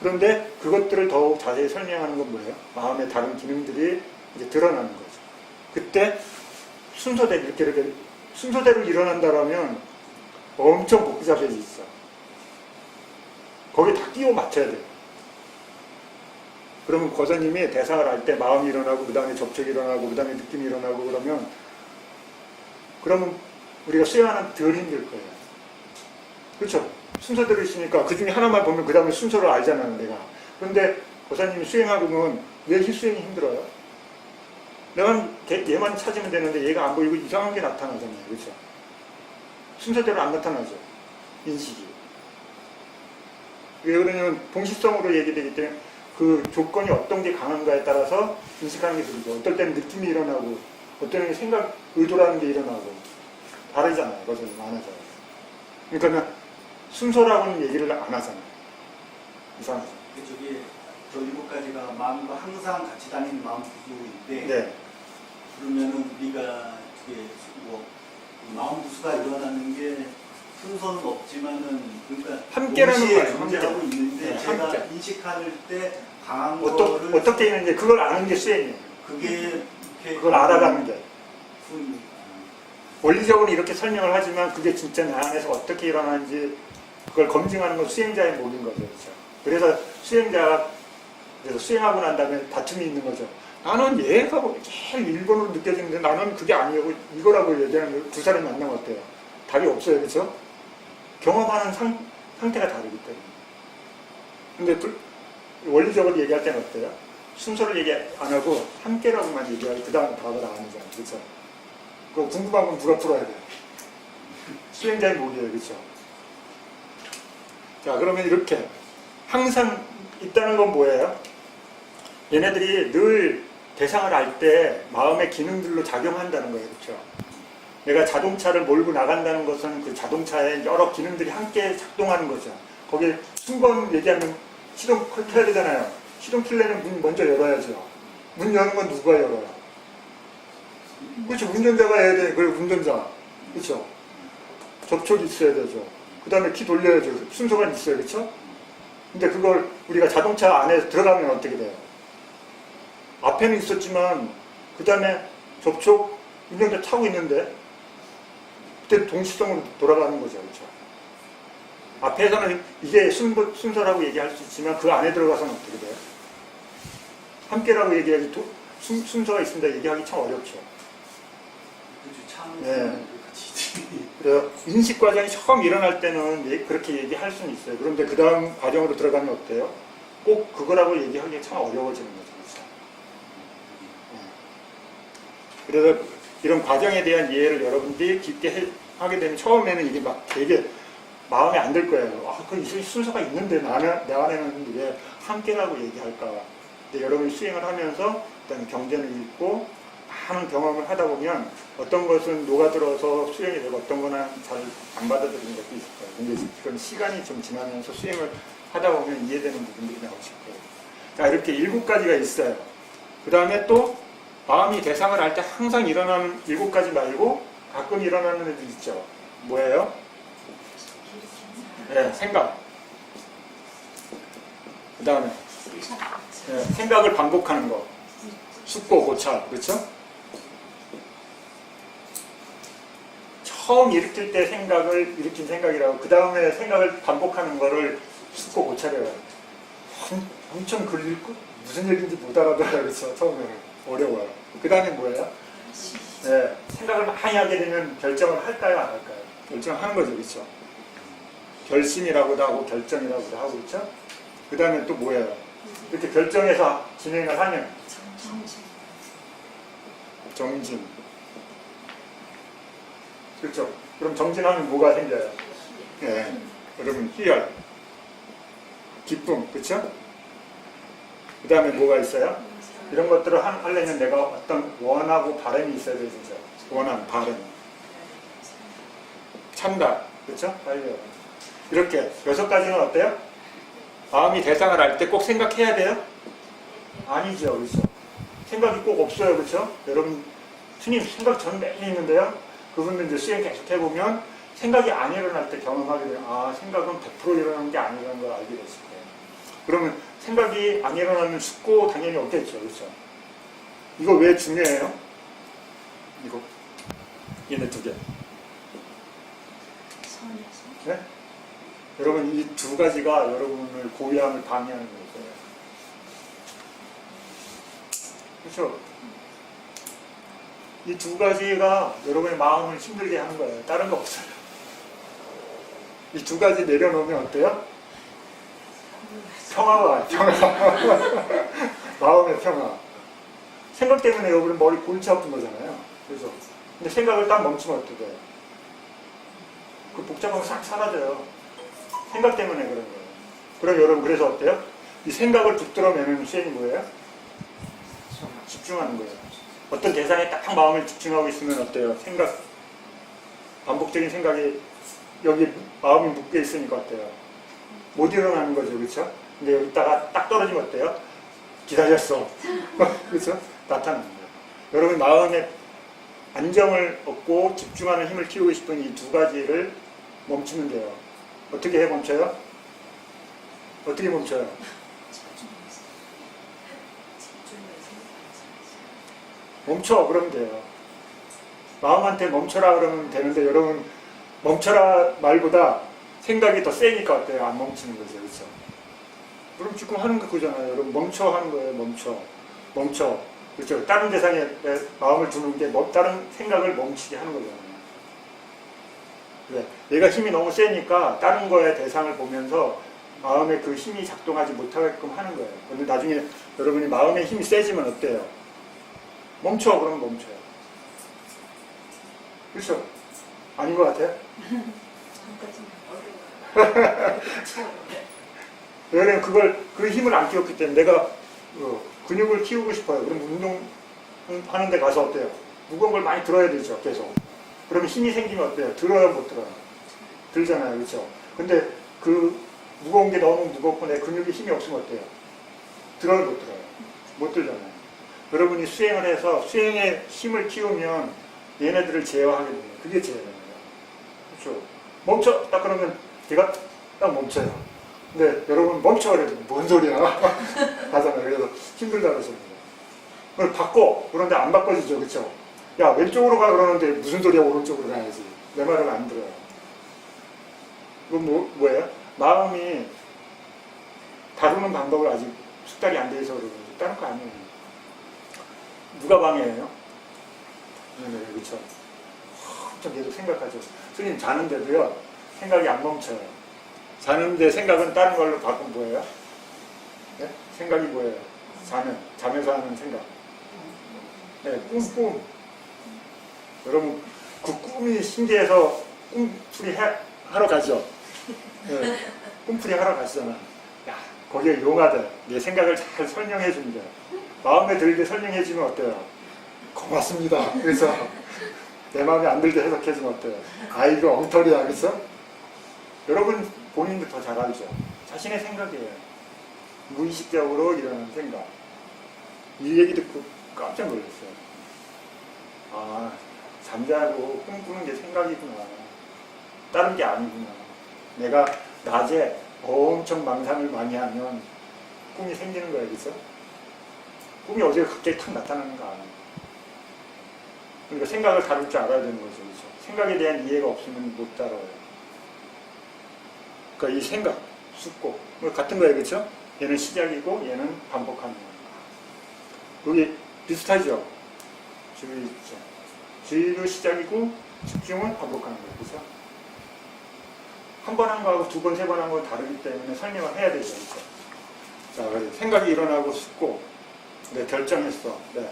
그런데 그것들을 더욱 자세히 설명하는 건 뭐예요? 마음의 다른 기능들이 이제 드러나는 거죠. 그때 순서대로 이렇게 순서대로 일어난다라면 엄청 복잡해져 있어. 거기 다 끼워 맞춰야 돼요. 그러면 거사님이 대상을 알 때 마음이 일어나고 그 다음에 접촉이 일어나고 그 다음에 느낌이 일어나고 그러면 우리가 수행하는 덜 힘들 거예요. 그렇죠? 순서대로 있으니까 그 중에 하나만 보면 그 다음에 순서를 알잖아요, 내가. 그런데 고사님이 수행하고는 왜 이 수행이 힘들어요? 내가 얘만 찾으면 되는데 얘가 안 보이고 이상한 게 나타나잖아요. 그렇죠? 순서대로 안 나타나죠. 인식이. 왜 그러냐면 동시성으로 얘기되기 때문에 그 조건이 어떤 게 강한가에 따라서 인식하는 게 들리죠. 어떨 때는 느낌이 일어나고 어떨 때는 생각, 의도라는 게 일어나고 다르잖아요. 그것은 많아져요. 그러니까 순서라고는 얘기를 안 하잖아요. 이상하죠. 저기 저 7가지가 마음과 항상 같이 다니는 마음 부수인데 네. 그러면은 우리가 이게 뭐 마음 부수가 일어나는 게 순서는 없지만은 그러니까 함께라는 동시에 거예요. 존재하고 있는데 네, 제가 함께. 인식할 때 강한 거를 어떻게 있는지 그걸 아는 게 수행이에요. 그게 이렇게 그걸 알아가는 게. 순- 원리적으로 이렇게 설명을 하지만 그게 진짜 나 안에서 어떻게 일어나는지 그걸 검증하는 건 수행자의 몫인 거죠. 그렇죠? 그래서 수행자가 그래서 수행하고 난 다음에 다툼이 있는 거죠. 나는 얘가 제일 일본으로 느껴지는데 나는 그게 아니고 이거라고 얘기하는 두 사람이 만나면 어때요? 답이 없어요. 그렇죠? 경험하는 상태가 다르기 때문에. 근데 원리적으로 얘기할 때는 어때요? 순서를 얘기 안 하고 함께라고만 얘기하고 그 다음에 답을 안 하잖아요. 그렇죠? 그거 궁금한 건 누가 풀어야 돼요? 수행자의 몫이에요. 그렇죠? 자, 그러면 이렇게 항상 있다는 건 뭐예요? 얘네들이 늘 대상을 알 때 마음의 기능들로 작용한다는 거예요. 그렇죠? 내가 자동차를 몰고 나간다는 것은 그 자동차에 여러 기능들이 함께 작동하는 거죠. 거기에 순번 얘기하면 시동 켜야 되잖아요. 시동 킬려면 문 먼저 열어야죠. 문 여는 건 누가 열어요? 그렇죠. 운전자가 해야 돼. 그리고 운전자. 그렇죠. 접촉이 있어야 되죠. 그 다음에 키 돌려야죠. 순서가 있어요. 그렇죠? 근데 그걸 우리가 자동차 안에 들어가면 어떻게 돼요? 앞에는 있었지만 그 다음에 접촉 운전자 타고 있는데 그때 동시성으로 돌아가는 거죠. 그렇죠? 앞에서는 이게 순서라고 얘기할 수 있지만 그 안에 들어가서는 어떻게 돼요? 함께라고 얘기하기 순서가 있습니다. 얘기하기 참 어렵죠. 네. 그래요. 인식 과정이 처음 일어날 때는 그렇게 얘기할 수는 있어요. 그런데 그 다음 과정으로 들어가면 어때요? 꼭 그거라고 얘기하기가 참 어려워지는 거죠. 그래서 이런 과정에 대한 이해를 여러분들이 깊게 하게 되면 처음에는 이게 막 되게 마음에 안 들 거예요. 아, 그 순서가 있는데 내 안에는 왜 함께라고 얘기할까? 근데 여러분이 수행을 하면서 일단 경전을 읽고 많은 경험을 하다 보면 어떤 것은 녹아들어서 수행이 되고 어떤 거는 잘 안 받아들이는 것도 있을 거예요. 근데 그런 시간이 좀 지나면서 수행을 하다 보면 이해되는 부분들이 나오실 거예요. 자, 이렇게 7가지가 있어요. 그 다음에 또 마음이 대상을 할 때 항상 일어나는 7가지 말고 가끔 일어나는 애들 있죠. 뭐예요? 네, 생각. 그 다음에 네, 생각을 반복하는 거. 숙고, 고찰. 그렇죠? 처음 일으킬 때 생각을 일으킨 생각이라고 그 다음에 생각을 반복하는 거를 숙고, 고찰이라고 해요. 엄청 걸릴고 무슨 얘기인지 못 알아들어요. 그렇죠? 처음에는 어려워요. 그 다음에 뭐예요? 네, 생각을 많이 하게 되면 결정을 할까요? 안 할까요? 결정하는 거죠. 그렇죠? 결심이라고도 하고 결정이라고도 하고 그렇죠? 그 다음에 또 뭐예요? 이렇게 결정해서 진행을 하면 정진. 그렇죠? 그럼 정진하면 뭐가 생겨요? 네, 여러분 희열, 기쁨, 그렇죠? 그 다음에 뭐가 있어요? 이런 것들을 하려면 내가 어떤 원하고 바람이 있어야 되죠. 원한, 바람. 참다, 그렇죠? 빨리요. 이렇게 6가지는 어때요? 마음이 대상을 할 때 꼭 생각해야 돼요? 아니죠, 그렇죠? 생각이 꼭 없어요, 그렇죠? 여러분, 스님 생각 전 매일 있는데요. 그분들 이제 수행 계속 해보면 생각이 안 일어날 때 경험하게 돼요. 아, 생각은 100% 일어나는 게 아니라는 걸 알게 됐을 거예요. 그러면 생각이 안 일어나면 숙고 당연히 없겠죠, 그렇죠? 이거 왜 중요해요? 이거 얘네 2개. 네? 여러분 이 2가지가 여러분을 고위함을 방해하는 거예요. 그렇죠? 이 2가지가 여러분의 마음을 힘들게 하는 거예요. 다른 거 없어요. 이 2가지 내려놓으면 어때요? 평화가 와요. 평화. 마음의 평화. 생각 때문에 여러분 머리 골치 아픈 거잖아요. 그래서 근데 생각을 딱 멈추면 어떻게 돼요? 그 복잡한 거 싹 사라져요. 생각 때문에 그런 거예요. 그럼 여러분 그래서 어때요? 이 생각을 붙들어내는 수행이 뭐예요? 집중하는 거예요. 어떤 대상에 딱 마음을 집중하고 있으면 어때요? 생각, 반복적인 생각이 여기 마음이 묶여 있으니까 어때요? 못 일어나는 거죠, 그렇죠? 근데 여기다가 딱 떨어지면 어때요? 기다렸어. 그렇죠? 나타나는 거예요. 여러분 마음에 안정을 얻고 집중하는 힘을 키우고 싶은 이 2가지를 멈추면 돼요. 어떻게 해 멈춰요? 어떻게 멈춰요? 멈춰 그러면 돼요. 마음한테 멈춰라 그러면 되는데 여러분 멈춰라 말보다 생각이 더 세니까 어때요? 안 멈추는 거죠. 그렇죠? 그럼 지금 하는 거 그거잖아요. 여러분 멈춰 하는 거예요. 멈춰. 그렇죠? 다른 대상에 마음을 두는 게 다른 생각을 멈추게 하는 거잖아요. 네. 얘가 힘이 너무 세니까 다른 거에 대상을 보면서 마음에 그 힘이 작동하지 못하게끔 하는 거예요. 근데 나중에 여러분이 마음의 힘이 세지면 어때요? 멈춰 그러면 멈춰요. 그렇죠? 아닌 것 같아요? 왜냐면 그 힘을 안 키웠기 때문에 내가 근육을 키우고 싶어요. 그럼 운동하는 데 가서 어때요? 무거운 걸 많이 들어야 되죠, 계속. 그러면 힘이 생기면 어때요? 들어요, 못 들어요? 들잖아요, 그렇죠? 근데 그 무거운 게 너무 무겁고 내 근육에 힘이 없으면 어때요? 들어요, 못 들어요? 못 들잖아요. 여러분이 수행을 해서 수행에 힘을 키우면 얘네들을 제어하게 됩니다. 그게 제어예요. 그렇죠? 멈춰! 딱 그러면 걔가 딱 멈춰요. 근데 여러분 멈춰! 그래도 뭔 소리야? 하잖아요. 그래서 힘들다 그러십니다. 그걸 바꿔! 그런데 안 바꿔지죠. 그렇죠? 야 왼쪽으로 가 그러는데 무슨 소리야 오른쪽으로 가야지. 내 말을 안 들어요. 그건 뭐예요? 마음이 다루는 방법을 아직 숙달이 안 돼서 그러는 거지. 다른 거 아니에요. 누가 방해해요? 네, 그렇죠. 엄청 계속 생각하죠. 스님 자는데도요, 생각이 안 멈춰요. 자는데 생각은 다른 걸로 바꾸면 뭐예요? 네? 생각이 뭐예요? 자면서 하는 생각. 네, 꿈. 여러분, 그 꿈이 신기해서 꿈풀이 하러 가죠. 네, 꿈풀이 하러 가시잖아. 야, 거기에 용하다. 내 생각을 잘 설명해 줍니다. 마음에 들게 설명해 주면 어때요? 고맙습니다. 그래서 내 마음에 안 들게 해석해 주면 어때요? 아, 이거 엉터리야. 그래서 여러분 본인도 더 잘 알죠. 자신의 생각이에요. 무의식적으로 일어나는 생각. 이 얘기 듣고 깜짝 놀랐어요. 아, 잠자고 꿈꾸는 게 생각이구나. 다른 게 아니구나. 내가 낮에 엄청 망상을 많이 하면 꿈이 생기는 거예요. 그렇죠? 꿈이 어디에 갑자기 탁 나타나는 거 아니에요. 그러니까 생각을 다룰 줄 알아야 되는 거죠. 그렇죠? 생각에 대한 이해가 없으면 못 다뤄요. 그러니까 이 생각, 숙고 같은 거예요. 그렇죠? 얘는 시작이고 얘는 반복하는 거예요. 여기 비슷하죠? 주의도 시작이고 집중은 반복하는 거예요. 그렇죠? 한 번 한 거하고 두 번, 세 번 한 건 다르기 때문에 설명을 해야 되죠. 그렇죠? 자, 그래. 생각이 일어나고 숙고 네, 결정했어. 네.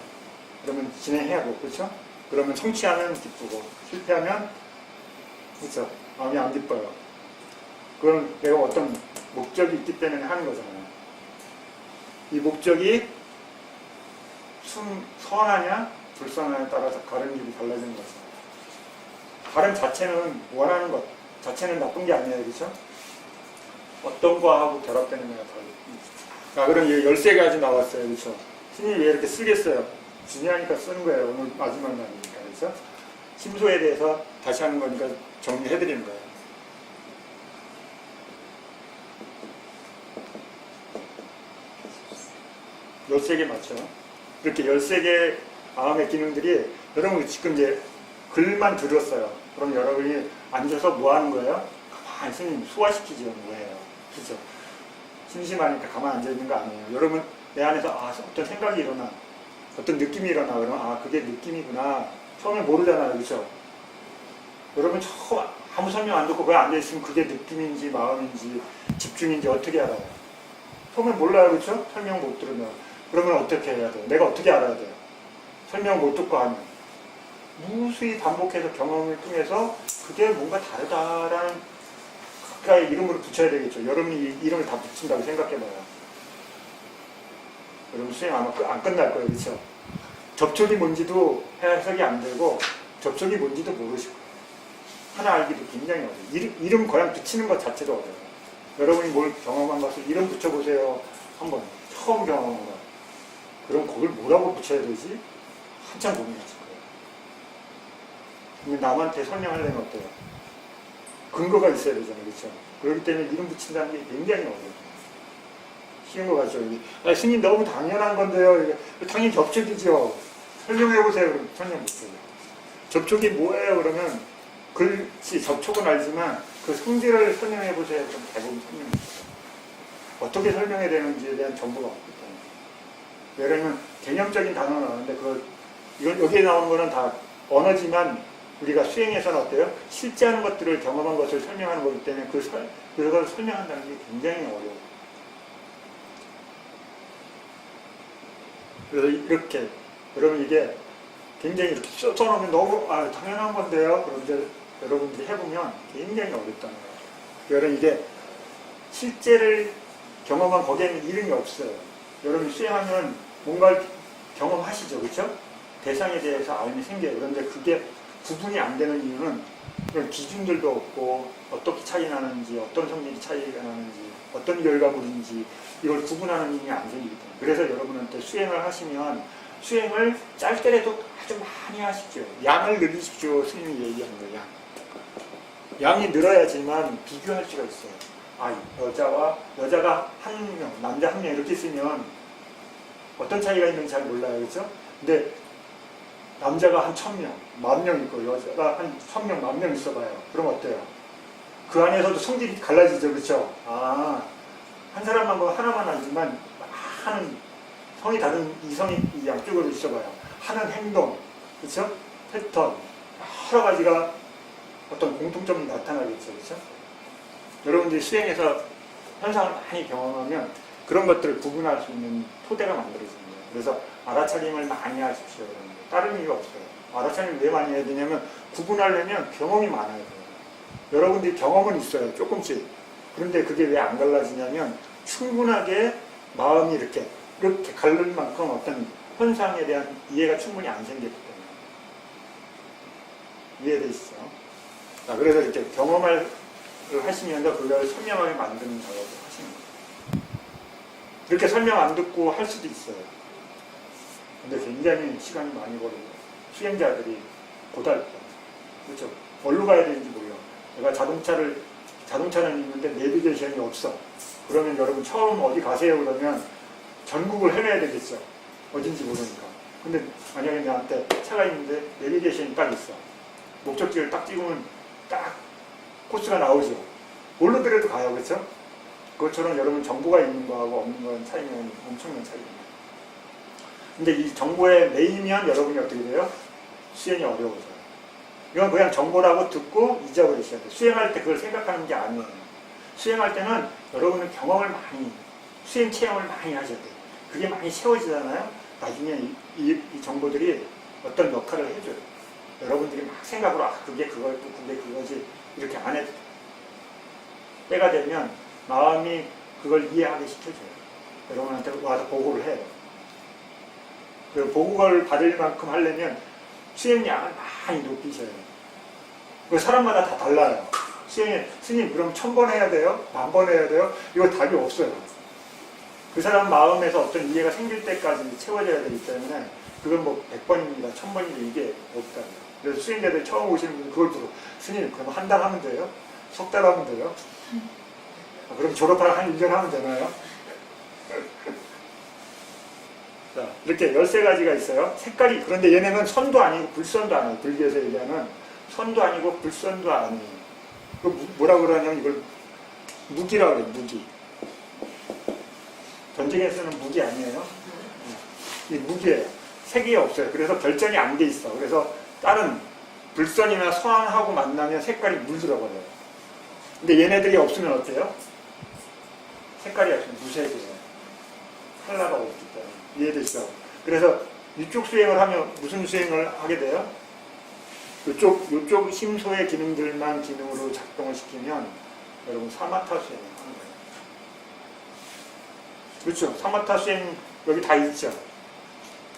그러면 진행해야 되고, 그렇죠? 그러면 성취하면 기쁘고 실패하면 그렇죠? 마음이 안 기뻐요. 그건 내가 어떤 목적이 있기 때문에 하는 거잖아요. 이 목적이 선하냐 불선하냐에 따라서 가는 길이 달라지는 거죠. 가름 자체는 원하는 것 자체는 나쁜 게 아니에요. 그렇죠? 어떤 거하고 결합되는 거가 달라요. 자, 그럼 13가지 나왔어요. 그렇죠? 스님이 왜 이렇게 쓰겠어요? 중요하니까 쓰는 거예요. 오늘 마지막 날이니까. 그래서 심소에 대해서 다시 하는 거니까 정리해드리는 거예요. 열세 개 맞죠? 이렇게 13개 마음의 기능들이 여러분 지금 이제 글만 들었어요. 그럼 여러분이 앉아서 뭐 하는 거예요? 가만히 스님 소화시키지 뭐예요. 그죠? 심심하니까 가만히 앉아있는 거 아니에요. 여러분 내 안에서 어떤 생각이 일어나 어떤 느낌이 일어나 그러면 그게 느낌이구나. 처음에 모르잖아요. 그죠? 여러분 처음 아무 설명 안 듣고 그냥 앉아있으면 그게 느낌인지 마음인지 집중인지 어떻게 알아요? 처음에 몰라요. 그렇죠? 설명 못 들으면. 그러면 어떻게 해야 돼요? 내가 어떻게 알아야 돼요? 설명 못 듣고 하면. 무수히 반복해서 경험을 통해서 그게 뭔가 다르다라는 각각의 이름을 붙여야 되겠죠. 여러분이 이 이름을 다 붙인다고 생각해봐요. 여러분 수행 아마 안 끝날 거예요. 그렇죠? 접촉이 뭔지도 해석이 안 되고 접촉이 뭔지도 모르실 거예요. 하나 알기도 굉장히 어려워요. 이름 그냥 붙이는 것 자체도 어려워요. 여러분이 뭘 경험한 것을 이름 붙여보세요. 한번 처음 경험한 거. 그럼 그걸 뭐라고 붙여야 되지? 한참 고민하실 거예요. 근데 남한테 설명하려면 어때요? 근거가 있어야 되잖아요. 그렇죠? 그렇기 때문에 이름 붙인다는 게 굉장히 어려워요. 쉬운 거 같죠? 스님 너무 당연한 건데요. 당연히 접촉이죠. 설명해보세요. 그럼 설명 못해요. 접촉이 뭐예요? 그러면 글씨 접촉은 알지만 그 성질을 설명해보세요. 그럼 대부분 설명 못해요. 어떻게 설명해야 되는지에 대한 정보가 없기 때문에. 예를 들면 개념적인 단어는 아는데 여기에 나오는 거는 다 언어지만 우리가 수행에서는 어때요? 실제 하는 것들을 경험한 것을 설명하는 거기 때문에 그걸 설명한다는 게 굉장히 어려워요. 그래서 이렇게 여러분 이게 굉장히 이렇게 써놓으면 너무 당연한 건데요. 그런데 여러분들이 해보면 굉장히 어렵다는 거예요. 여러분 이게 실제를 경험한 거기에는 이름이 없어요. 여러분 수행하면 뭔가를 경험하시죠. 그렇죠? 대상에 대해서 알미 생겨요. 그런데 그게 구분이 안 되는 이유는 그런 기준들도 없고 어떻게 차이 나는지 어떤 성질이 차이가 나는지 어떤 결과물인지 이걸 구분하는 힘이 안 생기기 때문에 그래서 여러분한테 수행을 하시면 수행을 짧게라도 아주 많이 하십시오. 양을 늘리십시오. 스님이 얘기하는 거예요. 양이 늘어야지만 비교할 수가 있어요. 여자가 한 명, 남자 한 명 이렇게 있으면 어떤 차이가 있는지 잘 몰라요. 그렇죠? 근데 남자가 한 1000명, 10,000명 있고 여자가 한 1000명, 10,000명 있어봐요. 그럼 어때요? 그 안에서도 성질이 갈라지죠. 그렇죠? 한 사람만 뭐 하나만 알지만 많은 성이 다른 이성이 이 양쪽으로 있어봐요. 하는 행동, 그렇죠? 패턴, 여러 가지가 어떤 공통점이 나타나겠죠. 그렇죠? 여러분들이 수행해서 현상을 많이 경험하면 그런 것들을 구분할 수 있는 토대가 만들어집니다. 그래서 알아차림을 많이 하십시오. 다른 이유가 없어요. 알아차림 왜 많이 해야 되냐면 구분하려면 경험이 많아야 돼요. 여러분들이 경험은 있어요. 조금씩. 그런데 그게 왜 안 갈라지냐면 충분하게 마음이 이렇게 갈릴 만큼 어떤 현상에 대한 이해가 충분히 안 생겼기 때문에. 이해되시죠? 그래서 이렇게 경험을 하시면서 그걸 선명하게 만드는 작업을 하시는 거예요. 그렇게 설명 안 듣고 할 수도 있어요. 근데 굉장히 시간이 많이 걸리고 수행자들이 고달퍼. 그렇죠? 어디로 가야 되는지 몰라. 내가 자동차는 있는데 내비게이션이 없어. 그러면 여러분 처음 어디 가세요 그러면 전국을 헤매야 되겠죠. 어딘지 모르니까. 근데 만약에 나한테 차가 있는데 내비게이션이 딱 있어. 목적지를 딱 찍으면 딱 코스가 나오죠. 뭘로 들여도 가요. 그렇죠? 그것처럼 여러분 정보가 있는 거하고 없는 건 차이는 엄청난 차이입니다. 근데 이 정보에 매이면 여러분이 어떻게 돼요? 수행이 어려워져요. 이건 그냥 정보라고 듣고 잊어버리셔야 돼요. 수행할 때 그걸 생각하는 게 아니에요. 수행할 때는 여러분은 경험을 많이, 수행 체험을 많이 하셔야 돼요. 그게 많이 세워지잖아요. 나중에 이 정보들이 어떤 역할을 해줘요. 여러분들이 막 생각으로 그게 그거였고 그게 그거지 이렇게 안 해도 돼요. 때가 되면 마음이 그걸 이해하게 시켜줘요. 여러분한테 와서 보고를 해요. 그 보고를 받을 만큼 하려면 수행량을 많이 높이셔야 돼요. 그 사람마다 다 달라요. 수행에 스님 그럼 1000번 해야 돼요? 10,000번 해야 돼요? 이거 답이 없어요. 그 사람 마음에서 어떤 이해가 생길 때까지 채워져야 되기 때문에 그건 뭐 100번입니다. 1000번입니다. 이게 없다고요. 그래서 수행자들 처음 오시는 분은 그걸 두고 스님 그럼 한 달 하면 돼요? 석 달 하면 돼요? 그럼 졸업하고 한 1년 하면 되나요? 자, 이렇게 13가지가 있어요. 색깔이, 그런데 얘네는 선도 아니고 불선도 아니에요. 불교에서 얘기하는 선도 아니고 불선도 아니에요. 그 뭐라 그러냐면 이걸 무기라고 그래요. 무기. 전쟁에 쓰는 무기 아니에요. 이 무기예요. 색이 없어요. 그래서 결정이 안 돼 있어. 그래서 다른 불선이나 선하고 만나면 색깔이 물들어버려요. 근데 얘네들이 없으면 어때요? 색깔이 없으면 무색이에요. 컬러가 없기 때문에. 이해되시죠? 그래서 이쪽 수행을 하면 무슨 수행을 하게 돼요? 이쪽 심소의 기능들만 기능으로 작동을 시키면 여러분 사마타 수행을 하는 거예요. 그렇죠? 사마타 수행 여기 다 있죠?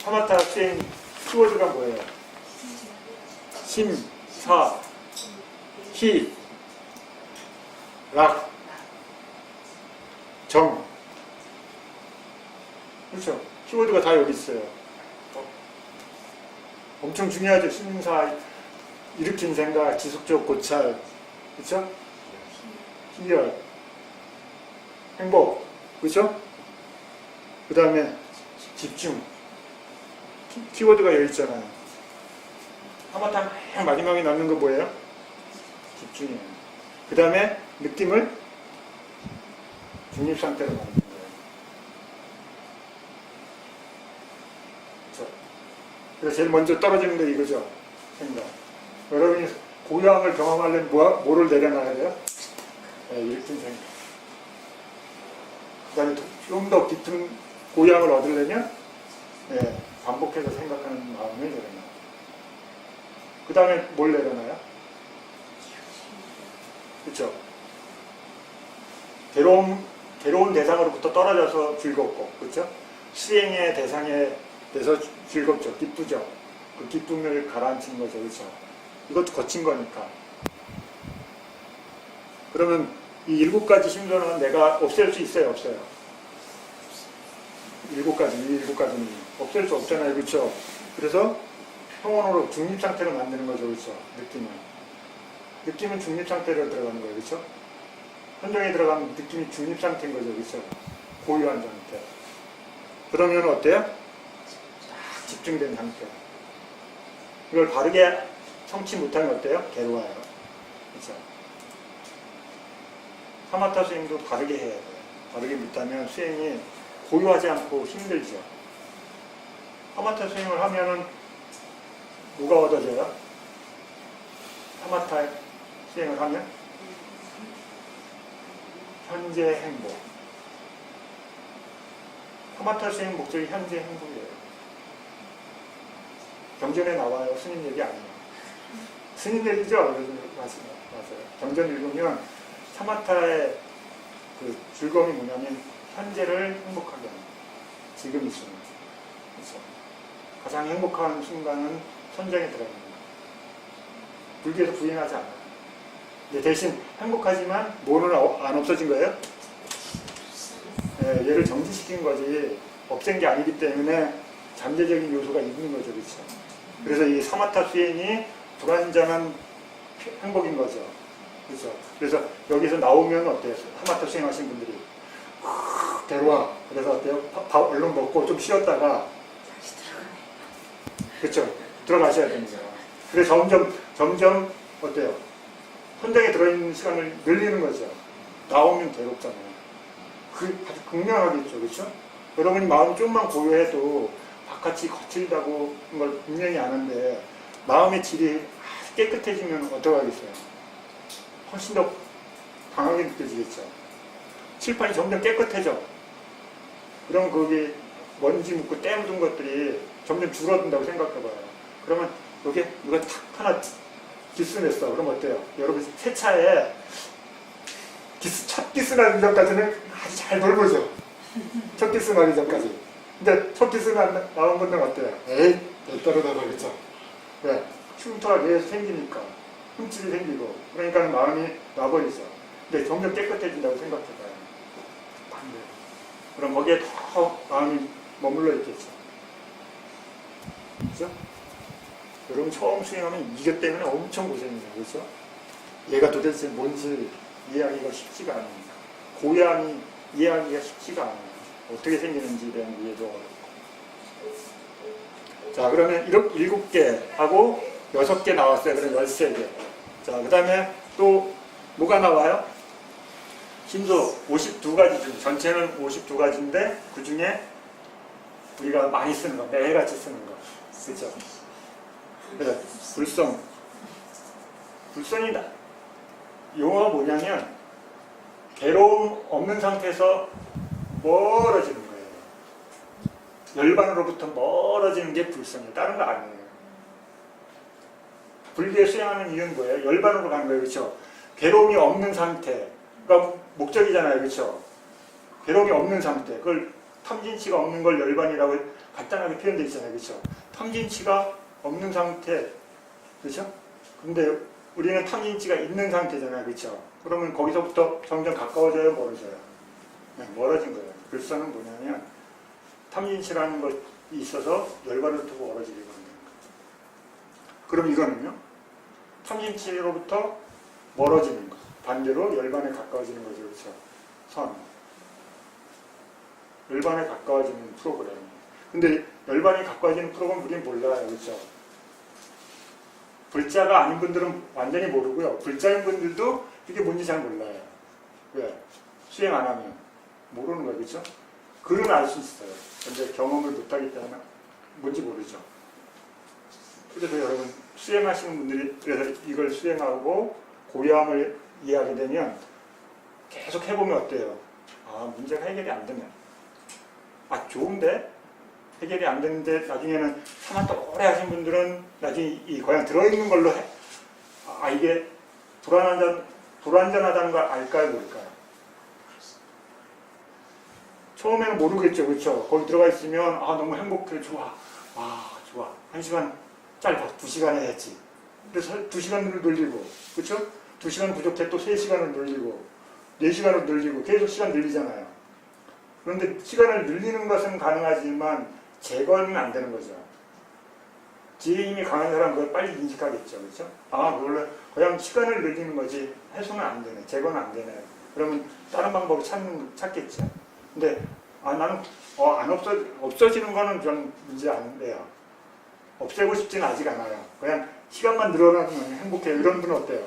사마타 수행 키워드가 뭐예요? 심, 사, 히, 락, 정. 그렇죠? 키워드가 다 여기 있어요. 엄청 중요하죠. 심사, 일으킨 생각, 지속적 고찰, 그렇죠? 희열, 행복, 그렇죠? 그 다음에 집중. 키워드가 여기 있잖아요. 하마탄 맨 마지막에 남는 거 뭐예요? 집중이에요. 그 다음에 느낌을 중립 상태로 만드는 거예요. 그렇죠? 그래서 제일 먼저 떨어지는 게 이거죠. 생각. 여러분이 고요함을 경험하려면 뭐를 내려놔야 돼요? 네, 일등 생각. 그 다음에 좀 더 깊은 고요함을 얻으려면 네, 반복해서 생각하는 마음을 내려놔요. 그 다음에 뭘 내려놔요? 그렇죠? 괴로운 대상으로부터 떨어져서 즐겁고, 그렇죠? 수행의 대상에 대해서 즐겁죠. 기쁘죠. 그 기쁨을 가라앉힌 거죠. 그렇죠? 이것도 거친 거니까. 그러면 이 7가지 심소는 내가 없앨 수 있어요? 없어요? 이 7가지는 없앨 수 없잖아요. 그렇죠? 그래서 평온으로 중립 상태로 만드는 거죠. 그렇죠? 느낌은 중립 상태로 들어가는 거예요. 그렇죠? 현정에 들어가면 느낌이 중립 상태인 거죠. 그렇죠? 고유한 상태. 그러면 어때요? 딱 집중된 상태. 이걸 바르게 성취 못하면 어때요? 괴로워요. 그렇죠? 사마타 수행도 바르게 해야 돼요. 바르게 못하면 수행이 고요하지 않고 힘들죠. 사마타 수행을 하면은 뭐가 얻어져요? 사마타 수행을 하면 현재 행복. 사마타 수행 목적이 현재 행복이에요. 경전에 나와요. 스님 얘기 아니에요. 스님 얘기죠? 맞아요. 경전 읽으면 사마타의 그 즐거움이 뭐냐면 현재를 행복하게 하는 거예요. 지금 이 순간. 그렇죠? 가장 행복한 순간은 선정에 들어가는 거예요. 불교에서 부인하지 않아요. 근데 대신 행복하지만 뭐는 안 없어진 거예요? 예, 얘를 정지시킨 거지 없앤 게 아니기 때문에 잠재적인 요소가 있는 거죠. 그렇죠? 그래서 이 사마타 수행이 불완전한 행복인 거죠. 그렇죠? 그래서 여기서 나오면 어때요? 사마타 수행하신 분들이 데려와. 그래서 어때요? 밥 얼른 먹고 좀 쉬었다가 그렇죠? 들어가셔야 됩니다. 그래서 점점 어때요? 혼장에 들어있는 시간을 늘리는 거죠. 나오면 괴롭잖아요. 아주 극명하겠죠. 그렇죠? 여러분이 마음이 좀만 고요해도 바깥이 거칠다고 걸 분명히 아는데 마음의 질이 아주 깨끗해지면 어떡하겠어요? 훨씬 더 강하게 느껴지겠죠. 칠판이 점점 깨끗해져. 그럼 거기 먼지 묻고 때 묻은 것들이 점점 줄어든다고 생각해봐요. 그러면 여기에 누가 탁 하나 기스 냈어. 그럼 어때요? 여러분 세차에 첫 기스 나기 전까지는 아주 잘 돌보죠. 첫 기스 나기 전까지. 근데 첫 기스 나온 분들은 어때요? 에이, 내 따르다 그랬죠. 왜? 흉터가 계속 생기니까. 흠집이 생기고. 그러니까 마음이 나버리죠. 근데 점점 깨끗해진다고 생각해봐요. 반대. 그럼 거기에 더 마음이 머물러 있겠죠. 그죠? 여러분 처음 수행하면 이것 때문에 엄청 고생이에요. 그렇죠? 얘가 도대체 뭔지 이해하기가 쉽지가 않으니까. 고양이 이해하기가 쉽지가 않아요. 어떻게 생기는지에 대한 이해도 어렵고. 자, 그러면 이렇게 7개 하고 6개 나왔어요. 그럼 13개. 자, 그 다음에 또 뭐가 나와요? 신소 52가지 중 전체는 52가지인데 그 중에 우리가 많이 쓰는 거, 매일같이 쓰는 거. 그렇죠? 그래서 불성이다. 용어가 뭐냐면 괴로움 없는 상태에서 멀어지는 거예요. 열반으로부터 멀어지는 게 불성이에요. 다른 거 아니에요. 불교에 수행하는 이유는 뭐예요? 열반으로 가는 거예요. 그렇죠? 괴로움이 없는 상태가 목적이잖아요. 그렇죠? 괴로움이 없는 상태. 그걸 탐진치가 없는 걸 열반이라고 간단하게 표현되어 있잖아요. 그렇죠? 탐진치가 없는 상태. 그렇죠? 근데 우리는 탐진치가 있는 상태잖아요. 그렇죠? 그러면 거기서부터 점점 가까워져요, 멀어져요? 네, 멀어진 거예요. 불성은 뭐냐면 탐진치라는 것이 있어서 열반으로부터 멀어지게 만드는 거예요. 그럼 이거는요? 탐진치로부터 멀어지는 거. 반대로 열반에 가까워지는 거죠. 그렇죠? 선. 열반에 가까워지는 프로그램. 근데 열반에 가까워지는 프로그램 우리는 몰라요. 그렇죠? 불자가 아닌 분들은 완전히 모르고요. 불자인 분들도 이게 뭔지 잘 몰라요. 왜? 수행 안 하면 모르는 거예요. 그렇죠? 글은 알 수 있어요. 근데 경험을 못하기 때문에 뭔지 모르죠. 그래서 여러분 수행하시는 분들이 그래서 이걸 수행하고 고요함을 이해하게 되면 계속 해보면 어때요? 아, 문제가 해결이 안 되네. 아, 좋은데? 해결이 안 되는데 나중에는 사마타 오래 하신 분들은 나중에 이 고향 들어있는 걸로 해. 아, 이게 불완전하다는 걸 알까요, 모를까요? 처음에는 모르겠죠, 그렇죠? 거기 들어가 있으면 아, 너무 행복해, 좋아. 아, 좋아. 1시간 짧아, 2시간 해야지. 그래서 2시간을 늘리고, 그렇죠? 2시간 부족해 또 3시간을 늘리고 4시간을 늘리고 계속 시간 늘리잖아요. 그런데 시간을 늘리는 것은 가능하지만 제거는 안 되는 거죠. 지혜 힘이 강한 사람은 그걸 빨리 인식하겠죠. 그렇죠? 아, 그걸로 그냥 시간을 늘리는 거지 해소는 안 되네. 제거는 안 되네. 그러면 다른 방법을 찾겠죠. 근데 나는 안 없어지는 거는 전 문제 안 돼요. 없애고 싶지는 아직 않아요. 그냥 시간만 늘어나면 행복해요. 이런 분은 어때요?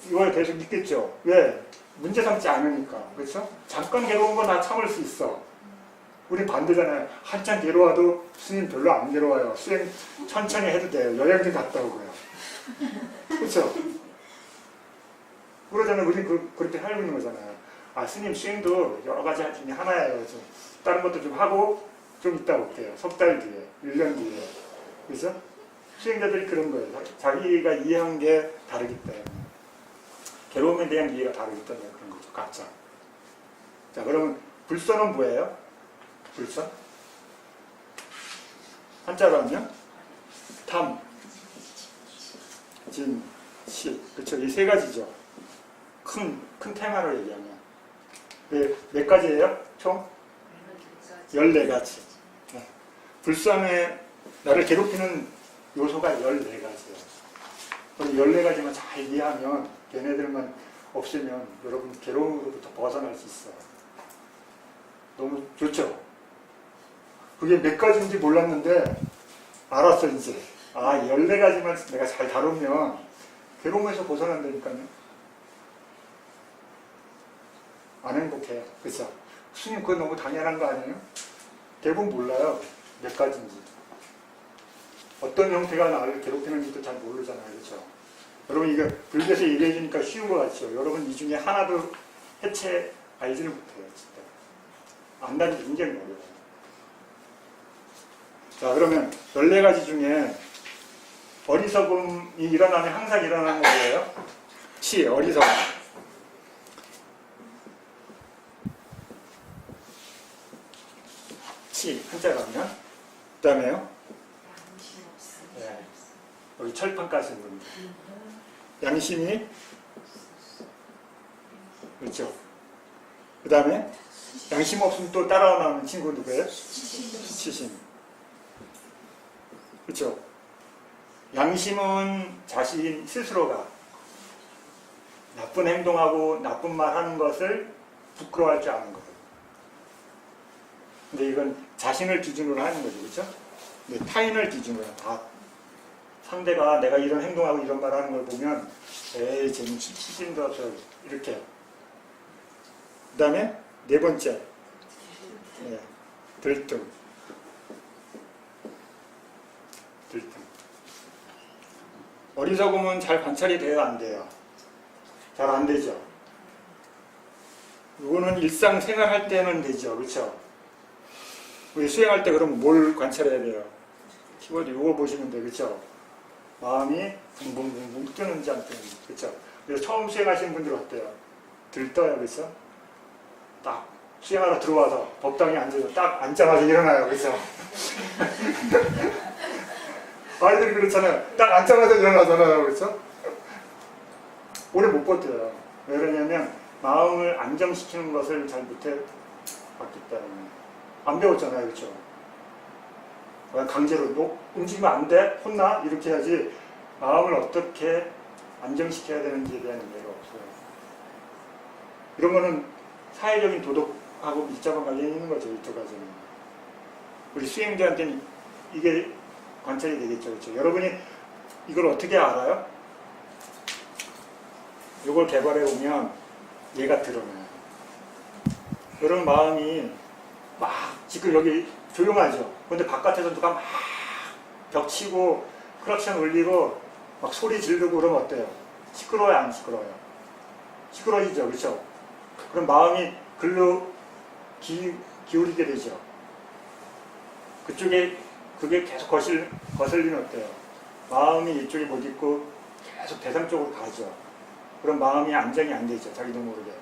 이걸 계속 있겠죠. 왜? 문제 삼지 않으니까. 그렇죠? 잠깐 괴로운 건 다 참을 수 있어. 우리 반대잖아요. 한참 괴로워도 스님 별로 안 괴로워요. 수행 천천히 해도 돼요. 여행지 갔다 오고요. 그렇죠? 그러잖아요. 우리 그렇게 살고 있는 거잖아요. 아, 스님 수행도 여러 가지 중에 하나예요. 좀 다른 것도 좀 하고 좀 이따 올게요. 석 달 뒤에, 1년 뒤에. 그렇죠? 수행자들이 그런 거예요. 자기가 이해한 게 다르기 때문에. 괴로움에 대한 이해가 다르기 때문에 그런 거죠. 각자. 자, 그러면 불선은 뭐예요? 불선? 한자로 하면 탐, 진, 시. 그렇죠? 이 세 가지죠. 큰 테마로 얘기하면. 네, 몇 가지예요? 총? 14가지. 네. 불쌍해 나를 괴롭히는 요소가 14가지예요. 그럼 14가지만 잘 이해하면 걔네들만 없으면 여러분 괴로움으로부터 벗어날 수 있어요. 너무 좋죠? 그게 몇 가지인지 몰랐는데 알았어 이제. 아 14가지만 내가 잘 다루면 괴로움에서 벗어난다니까요. 안 행복해요. 그렇죠? 스님 그거 너무 당연한 거 아니에요? 대부분 몰라요. 몇 가지인지. 어떤 형태가 나를 괴롭히는지도 잘 모르잖아요. 그렇죠? 여러분 이거 불교에서 얘기해 주니까 쉬운 거 같죠? 여러분 이 중에 하나도 해체 알지를 못해요. 진짜. 안다니 굉장히 어려워요. 자 그러면 14가지 중에 어리석음이 일어나면 항상 일어나는 거 뭐예요? 치, 어리석음. 치, 한자로 하면. 그 다음에요? 네. 여기 철판 까신 분들. 양심이. 그렇죠. 그 다음에 양심 없으면 또 따라 나오는 친구 누구예요? 수치심. 그렇죠. 양심은 자신 스스로가 나쁜 행동하고 나쁜 말 하는 것을 부끄러워할 줄 아는 거예요. 근데 이건 자신을 기준으로 하는 거죠. 그렇죠? 근데 타인을 기준으로 다 상대가 내가 이런 행동하고 이런 말 하는 걸 보면 에이 쟤는 치심도 없어 이렇게. 그 다음에 네 번째 네, 들뜸. 어리석음은 잘 관찰이 돼요, 안 돼요? 잘 안 되죠. 이거는 일상생활 할 때는 되죠, 그렇죠? 우리 수행할 때 그럼 뭘 관찰해야 돼요? 키보드 이거 보시면 돼요, 그렇죠? 마음이 붕붕붕붕 뜨는지 안 뜨는지, 그렇죠? 그래서 처음 수행하시는 분들 어때요? 들떠요, 그렇죠? 딱 수행하러 들어와서 법당에 앉아서 딱 앉자마자 일어나요, 그렇죠? 아이들이 그렇잖아요. 딱 앉자마자 일어나잖아요. 그렇죠? 오래 못 버텨요. 왜 그러냐면 마음을 안정시키는 것을 잘 못해 봤기 때문에. 안 배웠잖아요. 그렇죠? 강제로 너 움직이면 안 돼? 혼나? 이렇게 해야지 마음을 어떻게 안정시켜야 되는지에 대한 이해가 없어요. 이런 거는 사회적인 도덕하고 밀접한 관련이 있는 거죠. 이쪽 가지는. 우리 수행자한테는 이게 관찰이 되겠죠. 그렇죠? 여러분이 이걸 어떻게 알아요? 이걸 개발해 보면 얘가 드러나요. 여러분 마음이 막 지금 여기 조용하죠. 그런데 바깥에서 누가 막 벽치고 크락션 울리고 막 소리 지르고 그러면 어때요? 시끄러워요? 안 시끄러워요? 시끄러지죠. 그렇죠? 그럼 마음이 글로 기울이게 되죠. 그쪽에 그게 계속 거슬리면 어때요? 마음이 이쪽에 못 있고 계속 대상 쪽으로 가죠. 그럼 마음이 안정이 안 되죠. 자기도 모르게.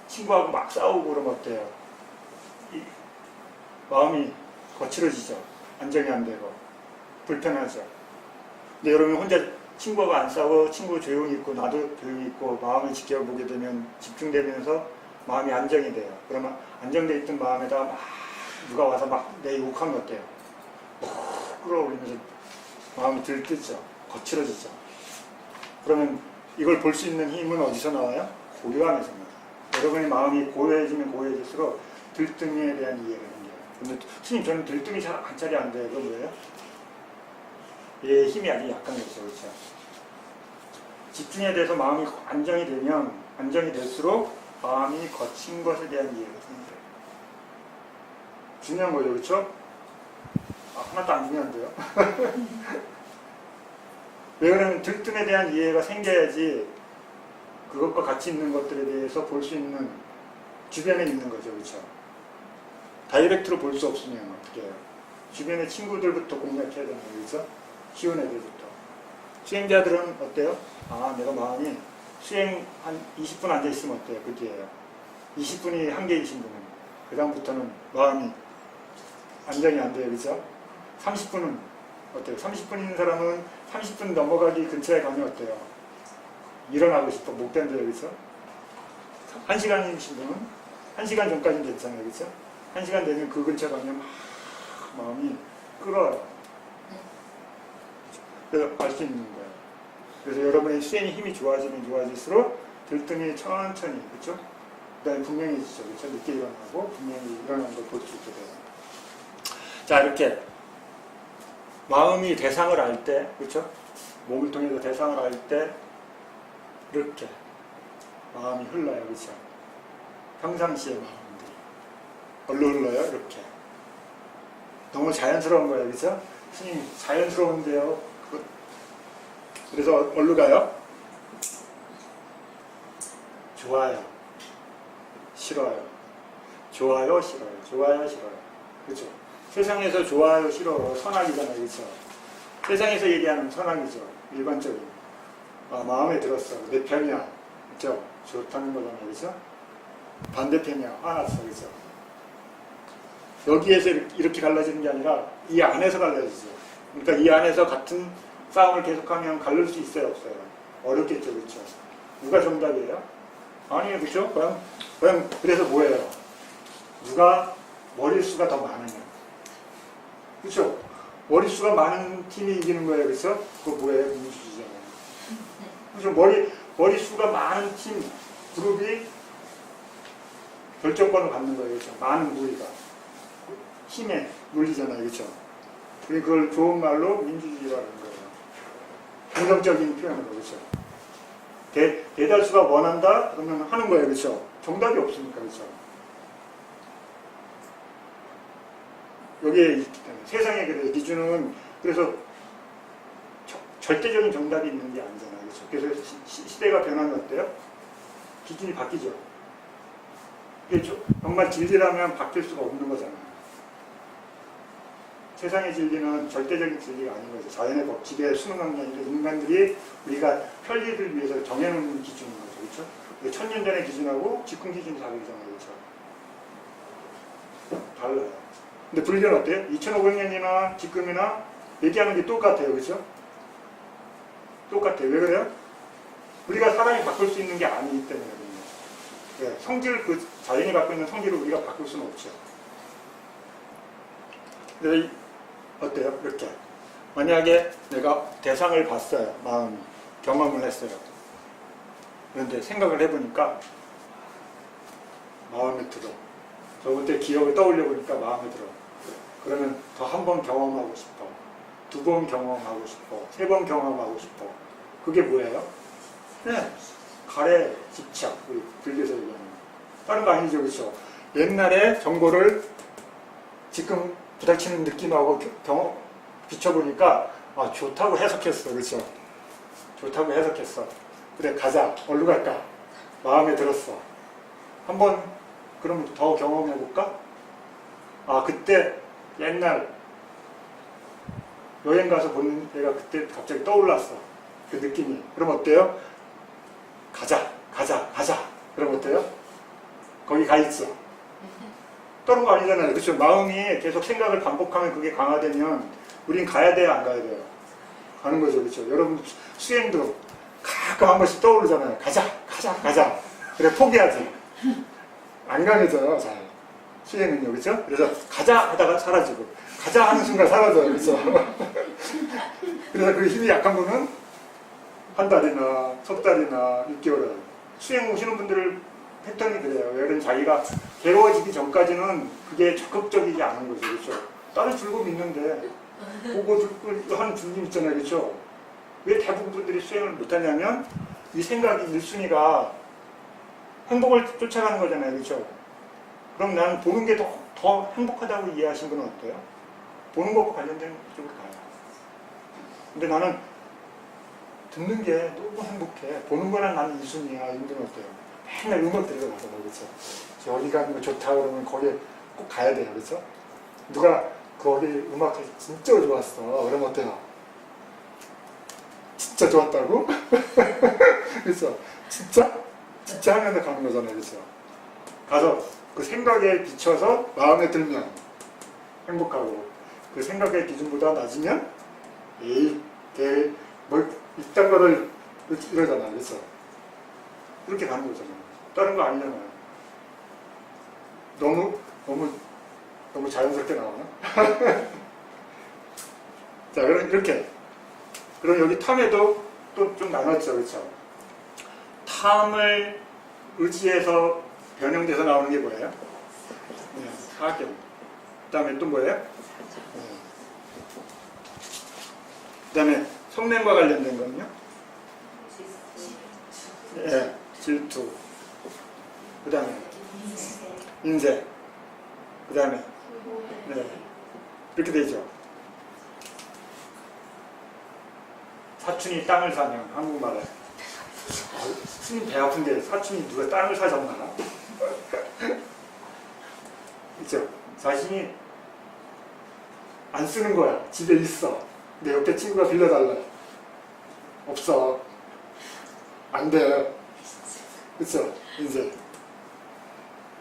친구하고 막 싸우고 그러면 어때요? 마음이 거칠어지죠. 안정이 안 되고. 불편하죠. 근데 여러분 혼자 친구하고 안 싸워 친구 조용히 있고 나도 조용히 있고 마음을 지켜보게 되면 집중되면서 마음이 안정이 돼요. 그러면 안정되어 있던 마음에다가 막 누가 와서 막 내 욕하면 어때요? 끌어올리면서 마음이 들뜨죠. 거칠어지죠. 그러면 이걸 볼 수 있는 힘은 어디서 나와요? 고요함에서 나와요. 여러분의 마음이 고요해지면 고요해질수록 들뜸에 대한 이해가 생겨요. 근데 스님 저는 들뜸이 잘 관찰이 안 돼요. 그건 뭐예요? 얘의 힘이 아주 약한 거죠. 그렇죠? 집중에 대해서 마음이 안정이 되면 안정이 될수록 마음이 거친 것에 대한 이해가 생겨요. 중요한 거죠, 그렇죠? 하나도 안 중요한데요. 왜 그러면 들뜸에 대한 이해가 생겨야지 그것과 같이 있는 것들에 대해서 볼 수 있는 주변에 있는 거죠, 그렇죠? 다이렉트로 볼 수 없으면 어떻게 해요? 주변의 친구들부터 공략해야 되는 거죠, 그렇죠? 쉬운 애들부터. 수행자들은 어때요? 아, 내가 마음이 수행 한 20분 앉아 있으면 어때요? 그 뒤에요. 20분이 한계이신 분은 그 다음부터는 마음이 안정이 안 돼요. 그죠? 30분은 어때요? 30분 있는 사람은 30분 넘어가기 근처에 가면 어때요? 일어나고 싶어. 못 견뎌요. 그죠? 1시간이신 분은 1시간 전까지는 괜찮아요. 그렇죠? 1시간 되면 그 근처 가면 막 마음이 끓어요. 그래서 알 수 있는 거예요. 그래서 여러분의 수행의 힘이 좋아지면 좋아질수록 들등이 천천히, 그렇죠? 그 다음에 분명해지죠. 그렇죠? 늦게 일어나고 분명히 일어나는 걸 볼 수 있게 돼요. 자, 이렇게 마음이 대상을 알 때, 그렇죠? 몸을 통해서 대상을 알 때 이렇게 마음이 흘러요. 그렇죠? 평상시의 마음들이 얼로 흘러요. 이렇게 너무 자연스러운 거예요. 그렇죠? 스님 자연스러운데요. 그래서 얼로 가요? 좋아요. 싫어요. 좋아요. 싫어요. 좋아요. 싫어요. 그렇죠? 세상에서 좋아요. 싫어요. 선악이잖아요. 그렇죠? 세상에서 얘기하는 선악이죠. 일반적인. 아, 마음에 들었어. 내 편이야. 그렇죠? 좋다는 거잖아요. 그렇죠? 반대편이야. 화났어. 그렇죠? 여기에서 이렇게 갈라지는 게 아니라 이 안에서 갈라지죠. 그러니까 이 안에서 같은 싸움을 계속하면 갈릴 수 있어요, 없어요? 어렵겠죠, 그렇죠? 누가 정답이에요? 아니에요, 그렇죠? 그냥 그래서 뭐예요? 누가 머릿수가 더 많으냐? 그렇죠? 머릿수가 많은 팀이 이기는 거예요, 그렇죠? 그거 뭐예요? 민주주의잖아요. 그렇죠? 머릿수가 많은 팀 그룹이 결정권을 갖는 거예요, 그렇죠? 많은 무리가 힘에 물리잖아요, 그렇죠? 그걸 좋은 말로 민주주의라는 거예요. 긍정적인 표현으로, 그렇죠? 대다수가 원한다? 그러면 하는 거예요, 그렇죠? 정답이 없으니까, 그렇죠? 여기에 세상의 그 기준은 그래서 절대적인 정답이 있는 게 아니잖아요, 그렇죠? 그래서 시대가 변하면 어때요? 기준이 바뀌죠. 그게 정말 진리라면 바뀔 수가 없는 거잖아요. 세상의 진리는 절대적인 진리가 아닌 거죠. 자연의 법칙에 순응한 게 아니라 인간들이 우리가 편리를 위해서 정해놓은 기준인 거죠. 그렇죠? 천년 전의 기준하고 지금 기준이 다르잖아요. 그렇죠? 달라요. 근데 불교는 어때요? 2500년이나 지금이나 얘기하는 게 똑같아요. 그렇죠? 똑같아요. 왜 그래요? 우리가 사람이 바꿀 수 있는 게 아니기 때문이거든요. 네, 성질, 그 자연이 갖고 있는 성질을 우리가 바꿀 수는 없죠. 그래서 어때요? 이렇게. 만약에 내가 대상을 봤어요. 마음이. 경험을 했어요. 그런데 생각을 해보니까 마음에 들어. 저번에 기억을 떠올려 보니까 마음에 들어. 그러면 더 한 번 경험하고 싶어. 2번 경험하고 싶어. 3번 경험하고 싶어. 그게 뭐예요? 네. 가래, 집착. 우리 불교에서 얘기하는 거. 다른 거 아니죠. 그렇죠? 옛날에 정보를 지금 부닥치는 느낌하고 비춰보니까 아, 좋다고 해석했어. 그렇죠? 좋다고 해석했어. 그래, 가자. 어디로 갈까? 마음에 들었어. 한번 그럼 더 경험해볼까? 아, 그때 옛날 여행 가서 보는 애가 그때 갑자기 떠올랐어. 그 느낌이. 그럼 어때요? 가자. 그럼 어때요? 거기 가 있어. 다른 거 아니잖아요. 그렇죠? 마음이 계속 생각을 반복하면 그게 강화되면 우린 가야 돼요, 안 가야 돼요? 가는 거죠. 그렇죠? 여러분 수행도 가끔 한 번씩 떠오르잖아요. 가자. 그래, 포기하지. 안 강해져요, 잘. 수행은요, 그렇죠? 그래서 가자 하다가 사라지고 가자 하는 순간 사라져요. 그렇죠? 그래서 그 힘이 약한 분은 한 달이나 석 달이나 6개월 수행 오시는 분들 패턴이 그래요. 왜냐면 자기가 괴로워지기 전까지는 그게 적극적이지 않은 거죠. 그렇죠? 다른 즐거움이 있는데 보고 듣고 하는 즐거움 있잖아요. 그렇죠? 왜 대부분 분들이 수행을 못하냐면 이 생각이 1순위가 행복을 쫓아가는 거잖아요. 그렇죠? 그럼 나는 보는 게 더 행복하다고 이해하신 분은 어때요? 보는 것과 관련된 쪽으로 가요. 근데 나는 듣는 게 너무 행복해. 보는 거랑 나는 2순위야. 이분들은 어때요? 맨날 음악 들으러가서 그렇죠? 여기 가는 거 좋다 그러면 거기에 꼭 가야 돼요. 그렇죠? 누가 거기 음악 진짜 좋았어. 그러면 어때요? 진짜 좋았다고? 그렇죠? 진짜 하면서 가는 거잖아요. 그렇죠? 가서 그 생각에 비춰서 마음에 들면 행복하고 그 생각의 기준보다 낮으면 뭐 이딴 거를 이러잖아요. 그렇죠? 그렇게 가는 거잖아요. 다른 거 아니잖아요. 너무 자연스럽게 나오나? 자, 그럼 이렇게. 그럼 여기 탐에도 또 좀 나눴죠, 그렇죠? 탐을 의지해서 변형돼서 나오는 게 뭐예요? 네, 사견. 그 다음에 또 뭐예요? 그 다음에 성냄과 관련된 거는요? 네, 질투. 그 다음에 인세. 그 다음에 네, 이렇게 되죠. 사춘이 땅을 사냥, 한국말에. 스님 배 아픈데 사춘이 누가 땅을 사줬나? 그렇죠? 자신이 안 쓰는 거야. 집에 있어. 내 옆에 친구가 빌려달라. 없어. 안 돼. 그렇죠? 이제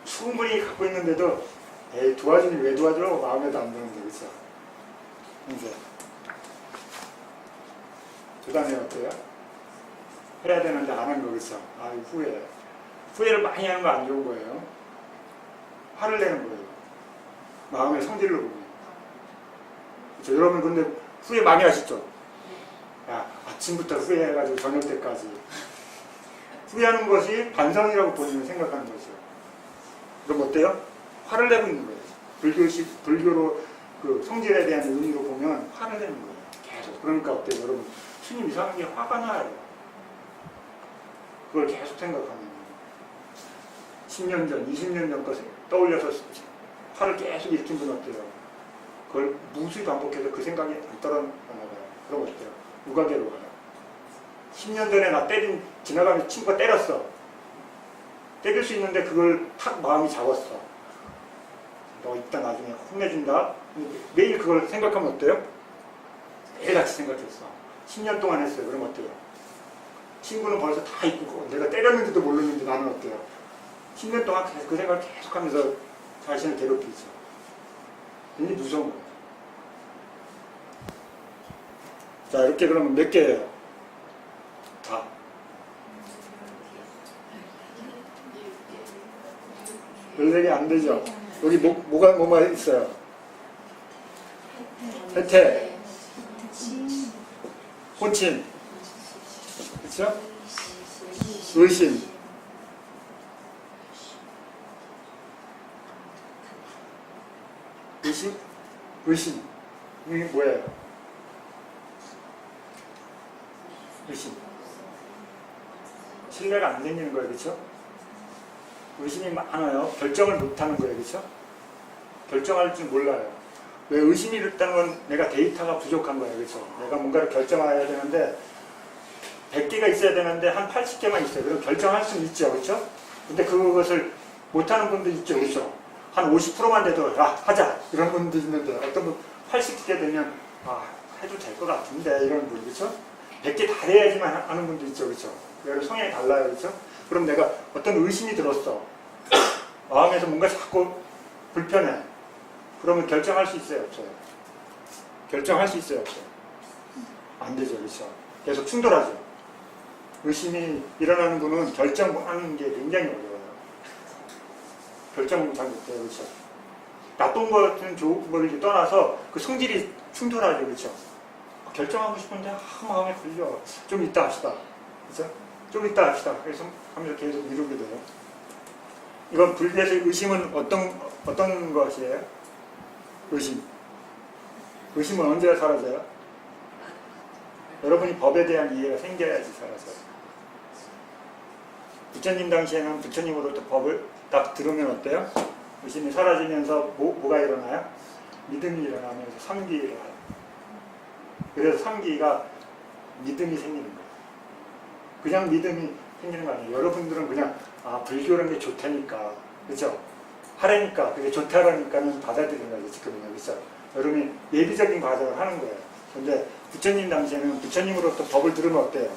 충분히 갖고 있는데도 에이 도와주니 왜 도와줘? 마음에도 안 드는데. 그렇죠? 이제 그 다음에 어때요? 해야 되는데 안 한 거. 그렇죠? 아, 후회. 후회를 많이 하는 거 안 좋은 거예요. 화를 내는 거예요. 마음의 성질로 보면. 그렇죠? 여러분 근데 후회 많이 하시죠? 야, 아침부터 후회해가지고 저녁 때까지. 후회하는 것이 반성이라고 본인은 생각하는 거죠. 그럼 어때요? 화를 내고 있는 거예요. 불교로 그 성질에 대한 의미로 보면 화를 내는 거예요. 계속. 그러니까 어때요? 여러분, 스님 이상한 게 화가 나요. 그걸 계속 생각하면 10년 전, 20년 전 것을 떠올려서 화를 계속 일으킨 분 어때요? 그걸 무수히 반복해서 그 생각이 안 떨어나가요. 그럼 어때요? 무가계로 가요. 10년 전에 나 지나가면서 친구가 때렸어. 때릴 수 있는데 그걸 탁 마음이 잡았어. 너 이따 나중에 혼내준다. 매일 그걸 생각하면 어때요? 매일같이 생각했어. 10년 동안 했어요. 그럼 어때요? 친구는 벌써 다 잊고 내가 때렸는지도 모르는데 나는 어때요? 10년 동안 그 생각을 계속하면서 자신을 괴롭히죠. 굉장히 무서운 거예요. 자, 이렇게 그러면 몇 개예요? 다. 열네 개 안 되죠? 여기 뭐가 있어요? 해태, 혼침, 그렇죠? 의심, 의심, 이게 뭐예요? 의심. 신뢰가 안 생기는 거예요, 그렇죠? 의심이 많아요. 결정을 못하는 거예요, 그렇죠? 결정할 줄 몰라요. 왜 의심이 있다는 건 내가 데이터가 부족한 거예요, 그렇죠? 내가 뭔가를 결정해야 되는데 100개가 있어야 되는데 한 80개만 있어요. 그럼 결정할 수는 있죠, 그렇죠? 근데 그것을 못하는 분도 있죠, 그렇죠? 한 50%만 돼도 야 하자 이런 분도 있는데 어떤 분 80개 되면 아 해도 될 것 같은데 이런 분, 그렇죠? 100개 다 돼야지만 하는 분도 있죠, 그렇죠? 여러 성향이 달라요, 그렇죠? 그럼 내가 어떤 의심이 들었어. 마음에서 뭔가 자꾸 불편해. 그러면 결정할 수 있어요, 없어요? 결정할 수 있어요, 없어요? 안 되죠, 그렇죠? 계속 충돌하죠. 의심이 일어나는 분은 결정하는 게 굉장히 어려워요. 결정을 잘 못해요, 그렇죠? 나쁜 것은 좋은 걸 떠나서 그 성질이 충돌하죠, 그렇죠? 결정하고 싶은데 마음에 걸려. 좀 이따 합시다, 그렇죠? 좀 이따 합시다. 그래서 하면서 계속 미루게 돼요. 이건 불교에서 의심은 어떤 것이에요? 의심. 의심은 언제 사라져요? 여러분이 법에 대한 이해가 생겨야지 사라져요. 부처님 당시에는 부처님으로부터 법을 딱 들으면 어때요? 의심이 사라지면서 뭐가 일어나요? 믿음이 일어나면서 삼기가 일어나요. 그래서 삼기가 믿음이 생기는 거예요. 그냥 믿음이 생기는 거 아니에요. 여러분들은 그냥 불교라는 게 좋다니까, 그렇죠? 하라니까, 그게 좋다라니까는 받아들이는 거죠, 지금은요, 그렇죠? 여러분이 예비적인 과정을 하는 거예요. 근데 부처님 당시에는 부처님으로부터 법을 들으면 어때요?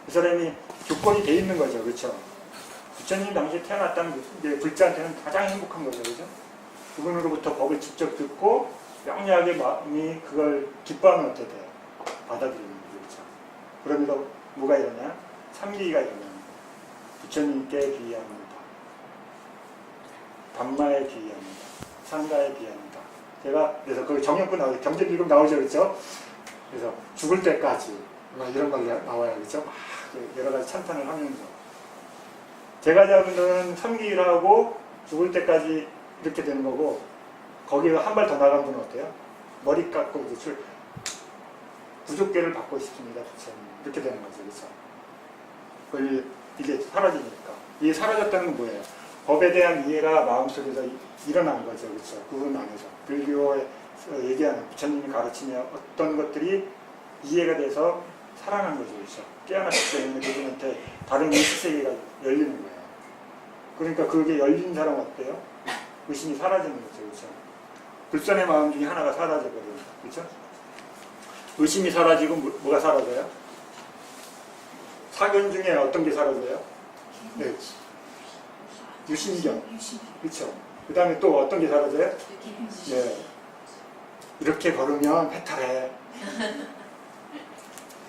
그 사람이 조건이 돼 있는 거죠, 그렇죠? 부처님 당시에 태어났다는 게 불자한테는 가장 행복한 거죠, 그렇죠? 그분으로부터 법을 직접 듣고 명료하게 마음이 그걸 기뻐하면 어떻게 돼요? 받아들이는 거죠, 그렇죠? 그러면서 뭐가 일어나요? 삼기가 일어나요. 부처님께 비의합니다. 담마에 비의합니다. 상가에 비의합니다. 제가 그래서 그 정형구 나오죠. 경제비금 나오죠, 그렇죠? 그래서 죽을 때까지 막 이런 걸 나와요, 그렇죠? 막 여러 가지 찬탄을 하면서 제가 잡은 건 3기를 하고 죽을 때까지 이렇게 되는 거고 거기에 한 발 더 나간 분은 어때요? 머리 깎고 이제 부족계를 받고 싶습니다, 부처님. 이렇게 되는 거죠, 그렇죠? 이게 사라지니까. 이게 사라졌다는 건 뭐예요? 법에 대한 이해가 마음속에서 일어난 거죠, 그렇죠? 그분 안에서 불교에 얘기하는 부처님이 가르치며 어떤 것들이 이해가 돼서 살아난 거죠, 그렇죠? 깨어났기 때문에 그분한테 다른 의식세계가 열리는 거예요. 그러니까 그게 열린 사람은 어때요? 의심이 사라지는 거죠, 그렇죠? 불선의 마음 중에 하나가 사라져버려요, 그렇죠? 의심이 사라지고 뭐가 사라져요? 사견 중에 어떤 게 사라져요? 네. 유신견. 그렇죠. 그 다음에 또 어떤 게 사라져요? 네. 이렇게 걸으면 해탈해.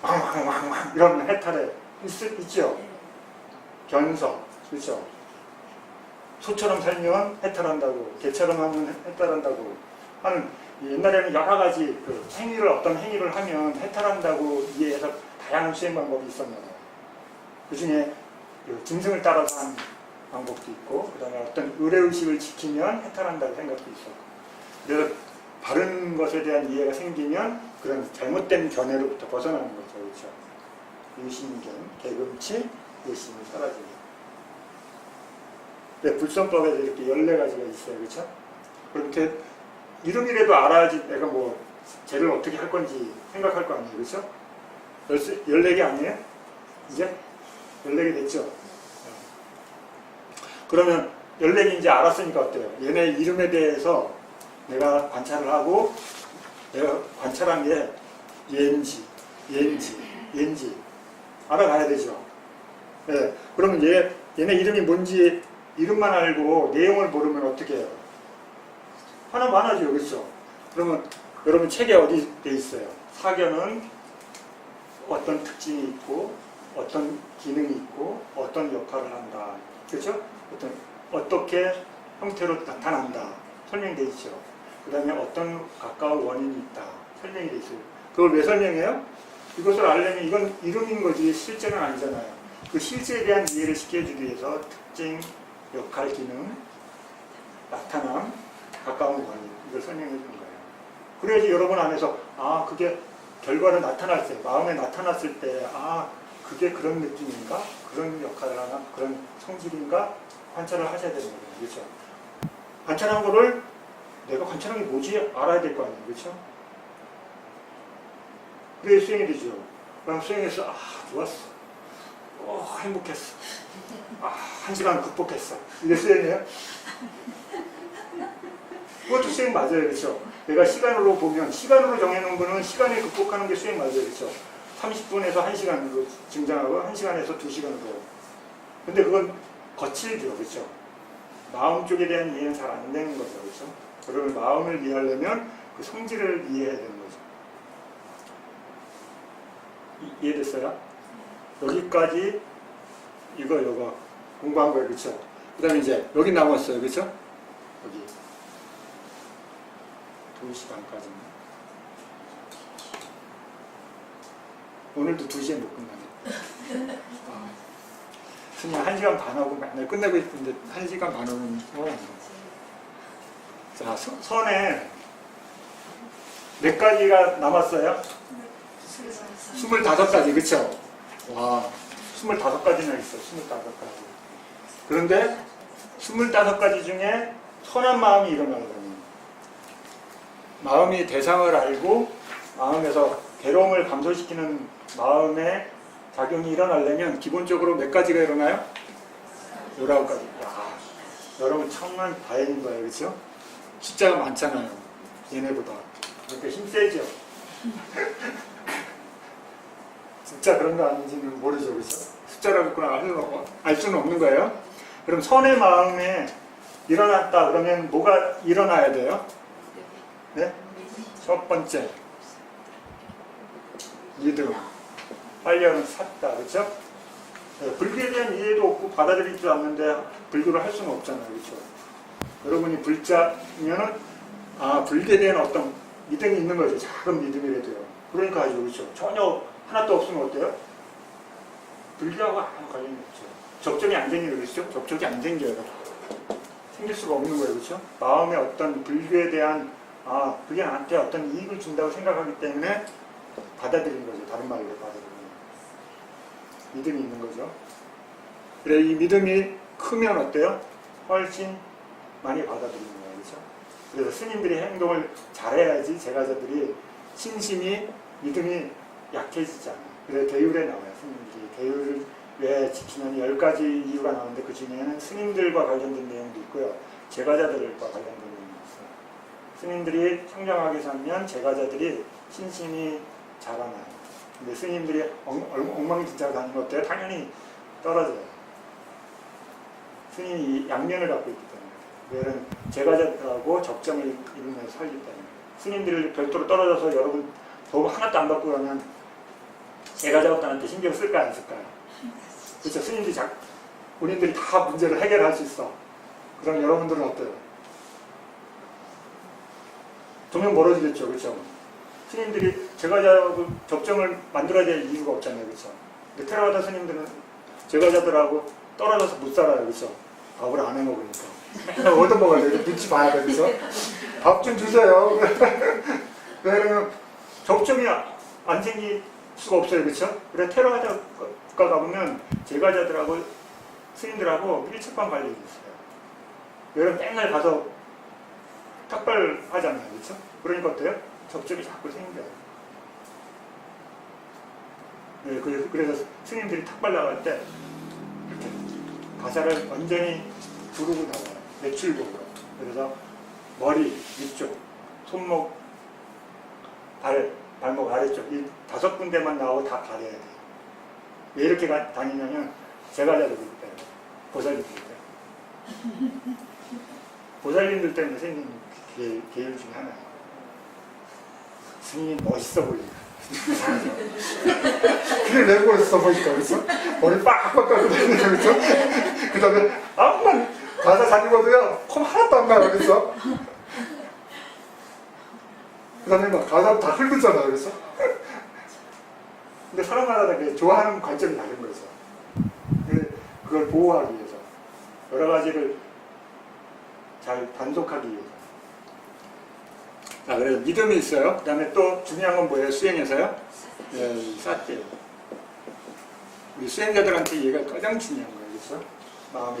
왕왕왕왕 이러면 해탈해. 있죠? 견서. 그렇죠. 소처럼 살면 해탈한다고, 개처럼 하면 해탈한다고 하는, 옛날에는 여러 가지 어떤 행위를 하면 해탈한다고 이해해서 다양한 수행 방법이 있었는데 그 중에 짐승을 따라서 하는 방법도 있고 그 다음에 어떤 의례의식을 지키면 해탈한다고 생각도 있었고 그래서 바른 것에 대한 이해가 생기면 그런 잘못된 견해로부터 벗어나는 거죠. 그렇죠? 유신견, 개금치, 의심이 사라집니다. 불선법에서 이렇게 14가지가 있어요. 그렇죠? 그렇게 이름이라도 알아야지 내가 뭐 쟤를 어떻게 할 건지 생각할 거 아니에요. 그렇죠? 14개 아니에요? 이제? 14개 됐죠? 그러면 14개 이제 알았으니까 어때요? 얘네 이름에 대해서 내가 관찰을 하고 내가 관찰한 게 얘인지 알아가야 되죠. 네. 그러면 얘네 이름이 뭔지 이름만 알고 내용을 모르면 어떻게 해요? 하나만 하죠. 그렇죠? 그러면 여러분 책에 어디 돼 있어요? 사견은 어떤 특징이 있고 어떤 기능이 있고 어떤 역할을 한다. 그렇죠? 어떻게 형태로 나타난다. 설명돼 있죠. 그 다음에 어떤 가까운 원인이 있다. 설명이 돼 있어요. 그걸 왜 설명해요? 이것을 알려면 이건 이름인 거지 실제는 아니잖아요. 그 실제에 대한 이해를 시켜주기 위해서 특징, 역할, 기능, 나타남, 가까운 원인 이걸 설명해 주는 거예요. 그래야지 여러분 안에서 그게 결과로 나타날 때 마음에 나타났을 때 그게 그런 느낌인가? 그런 역할을 하나? 그런 성질인가? 관찰을 하셔야 되는 거예요. 그렇죠? 관찰한 거를 내가 관찰한 게 뭐지? 알아야 될 거 아니에요. 그렇죠? 그래야 수행이 되죠. 그럼 수행해서 좋았어. 행복했어. 1시간 극복했어. 이게 수행이에요? 그것도 수행 맞아요. 그렇죠? 내가 시간으로 보면 시간으로 정해놓은 거는 시간에 극복하는 게 수행 맞아요. 그렇죠? 30분에서 1시간으로 증장하고 1시간에서 2시간으로. 근데 그건 거칠죠. 그렇죠? 마음 쪽에 대한 이해는 잘 안 되는 거죠. 그렇죠? 그러면 마음을 이해하려면 그 성질을 이해해야 되는 거죠. 이해됐어요? 여기까지 이거 공부한 거예요. 그렇죠? 그 다음에 이제 여기 남았어요. 그렇죠? 여기 2시 반까지는 오늘도 2시에 못 끝나네. 그냥 1시간 반 하고 맨날 끝내고 싶은데 1시간 반 하면 자, 선에 몇 가지가 남았어요? 25가지, 그쵸? 와, 25가지나 있어, 25가지. 그런데 25가지 중에 선한 마음이 일어나거든요. 마음이 대상을 알고 마음에서 괴로움을 감소시키는 마음의 작용이 일어나려면 기본적으로 몇 가지가 일어나요? 19가지. 여러분 천만 다행인 거예요. 그렇죠? 숫자가 많잖아요. 얘네보다. 그러니까 힘세죠? 진짜 그런 거 아닌지는 모르죠. 그렇죠? 숫자라고 알 수는 없는 거예요. 그럼 선의 마음에 일어났다 그러면 뭐가 일어나야 돼요? 네? 첫 번째 믿음. 빨리 하면 샀다. 그렇죠? 불교에 대한 이해도 없고 받아들이지도 않는데 불교를 할 수는 없잖아요. 그렇죠? 여러분이 불자면은 불교에 대한 어떤 믿음이 있는 거죠. 작은 믿음이라도요. 그러니까 하죠. 그렇죠? 전혀 하나도 없으면 어때요? 불교하고 아무 관련이 없죠. 접촉이 안 생기는 거죠. 접촉이 안 생겨요. 생길 수가 없는 거예요. 그렇죠? 마음에 어떤 불교에 대한 그게 나한테 어떤 이익을 준다고 생각하기 때문에 받아들이는 거죠. 다른 말로 받아들이는 믿음이 있는 거죠. 그래 이 믿음이 크면 어때요? 훨씬 많이 받아들이는 거예요. 그렇죠? 그래서 스님들이 행동을 잘해야지 제가자들이 신심이 믿음이 약해지지 않아요. 그래서 계율에 나와요. 스님들이 계율을 왜 지키는 10가지 이유가 나오는데 그 중에는 스님들과 관련된 내용도 있고요. 제가자들과 관련된 내용도 있어요. 스님들이 청정하게 살면 제가자들이 신심이 자라나요. 근데 스님들이 엉망진창 다니는 것 어때요? 당연히 떨어져요. 스님이 양면을 갖고 있기 때문에. 왜냐면 제가자들하고 적정을 이루면서 살기 때문에. 스님들이 별도로 떨어져서 여러분 도움 하나도 안 받고 그러면 제가자들한테 신경 쓸까 안 쓸까요? 그렇죠. 스님들이 본인들이 다 문제를 해결할 수 있어. 그럼 여러분들은 어때요? 점점 멀어지겠죠. 그렇죠. 스님들이 제가자하고 접점을 만들어야 될 이유가 없잖아요. 그렇죠. 근데 테라와다 스님들은 제가자들하고 떨어져서 못 살아요. 그렇죠. 밥을 안 해먹으니까. 맨날 얻어먹어야 돼. 눈치 봐야 돼. 그렇죠. 밥 좀 주세요. 왜냐면 접점이 안 생길 수가 없어요. 그렇죠. 그래 테라와다 국가 가보면 제가자들하고 스님들하고 밀접한 관련이 있어요. 왜냐면 맨날 가서 탁발하잖아요. 그렇죠. 그러니까 어때요? 접점이 자꾸 생겨요. 네, 그래서 스님들이 탁발 나갈 때 이렇게 가사를 완전히 두르고 나와요. 매출곡으로. 그래서 머리, 위쪽, 손목, 발목 아래쪽 이 5군데만 나오고 다 가려야 돼요. 왜 이렇게 다니냐면 제가자들 때문에, 보살님들 때문에. 보살님들 때문에 생긴 계율 중에 하나예요. 스님이 멋있어 보이니까. 그게 왜 멋있어 보이니까, 그렇죠? 머리 빡빡 깎고 다니니까, 그렇죠? 그 다음에 아무만 가사 잘 읽어도요, 콤 하나도 안 나요, 그렇죠? 그 다음에 막 가사 다 흘리잖아요, 그렇죠? 근데 사람마다 그게 좋아하는 관점이 다른 거죠. 그걸 보호하기 위해서. 여러 가지를 잘 단속하기 위해서. 자, 그래서 믿음이 있어요. 그 다음에 또 중요한 건 뭐예요? 수행에서요? 네, 쌌대요. 우리 수행자들한테 얘가 가장 중요한 거예요. 그렇죠? 마음에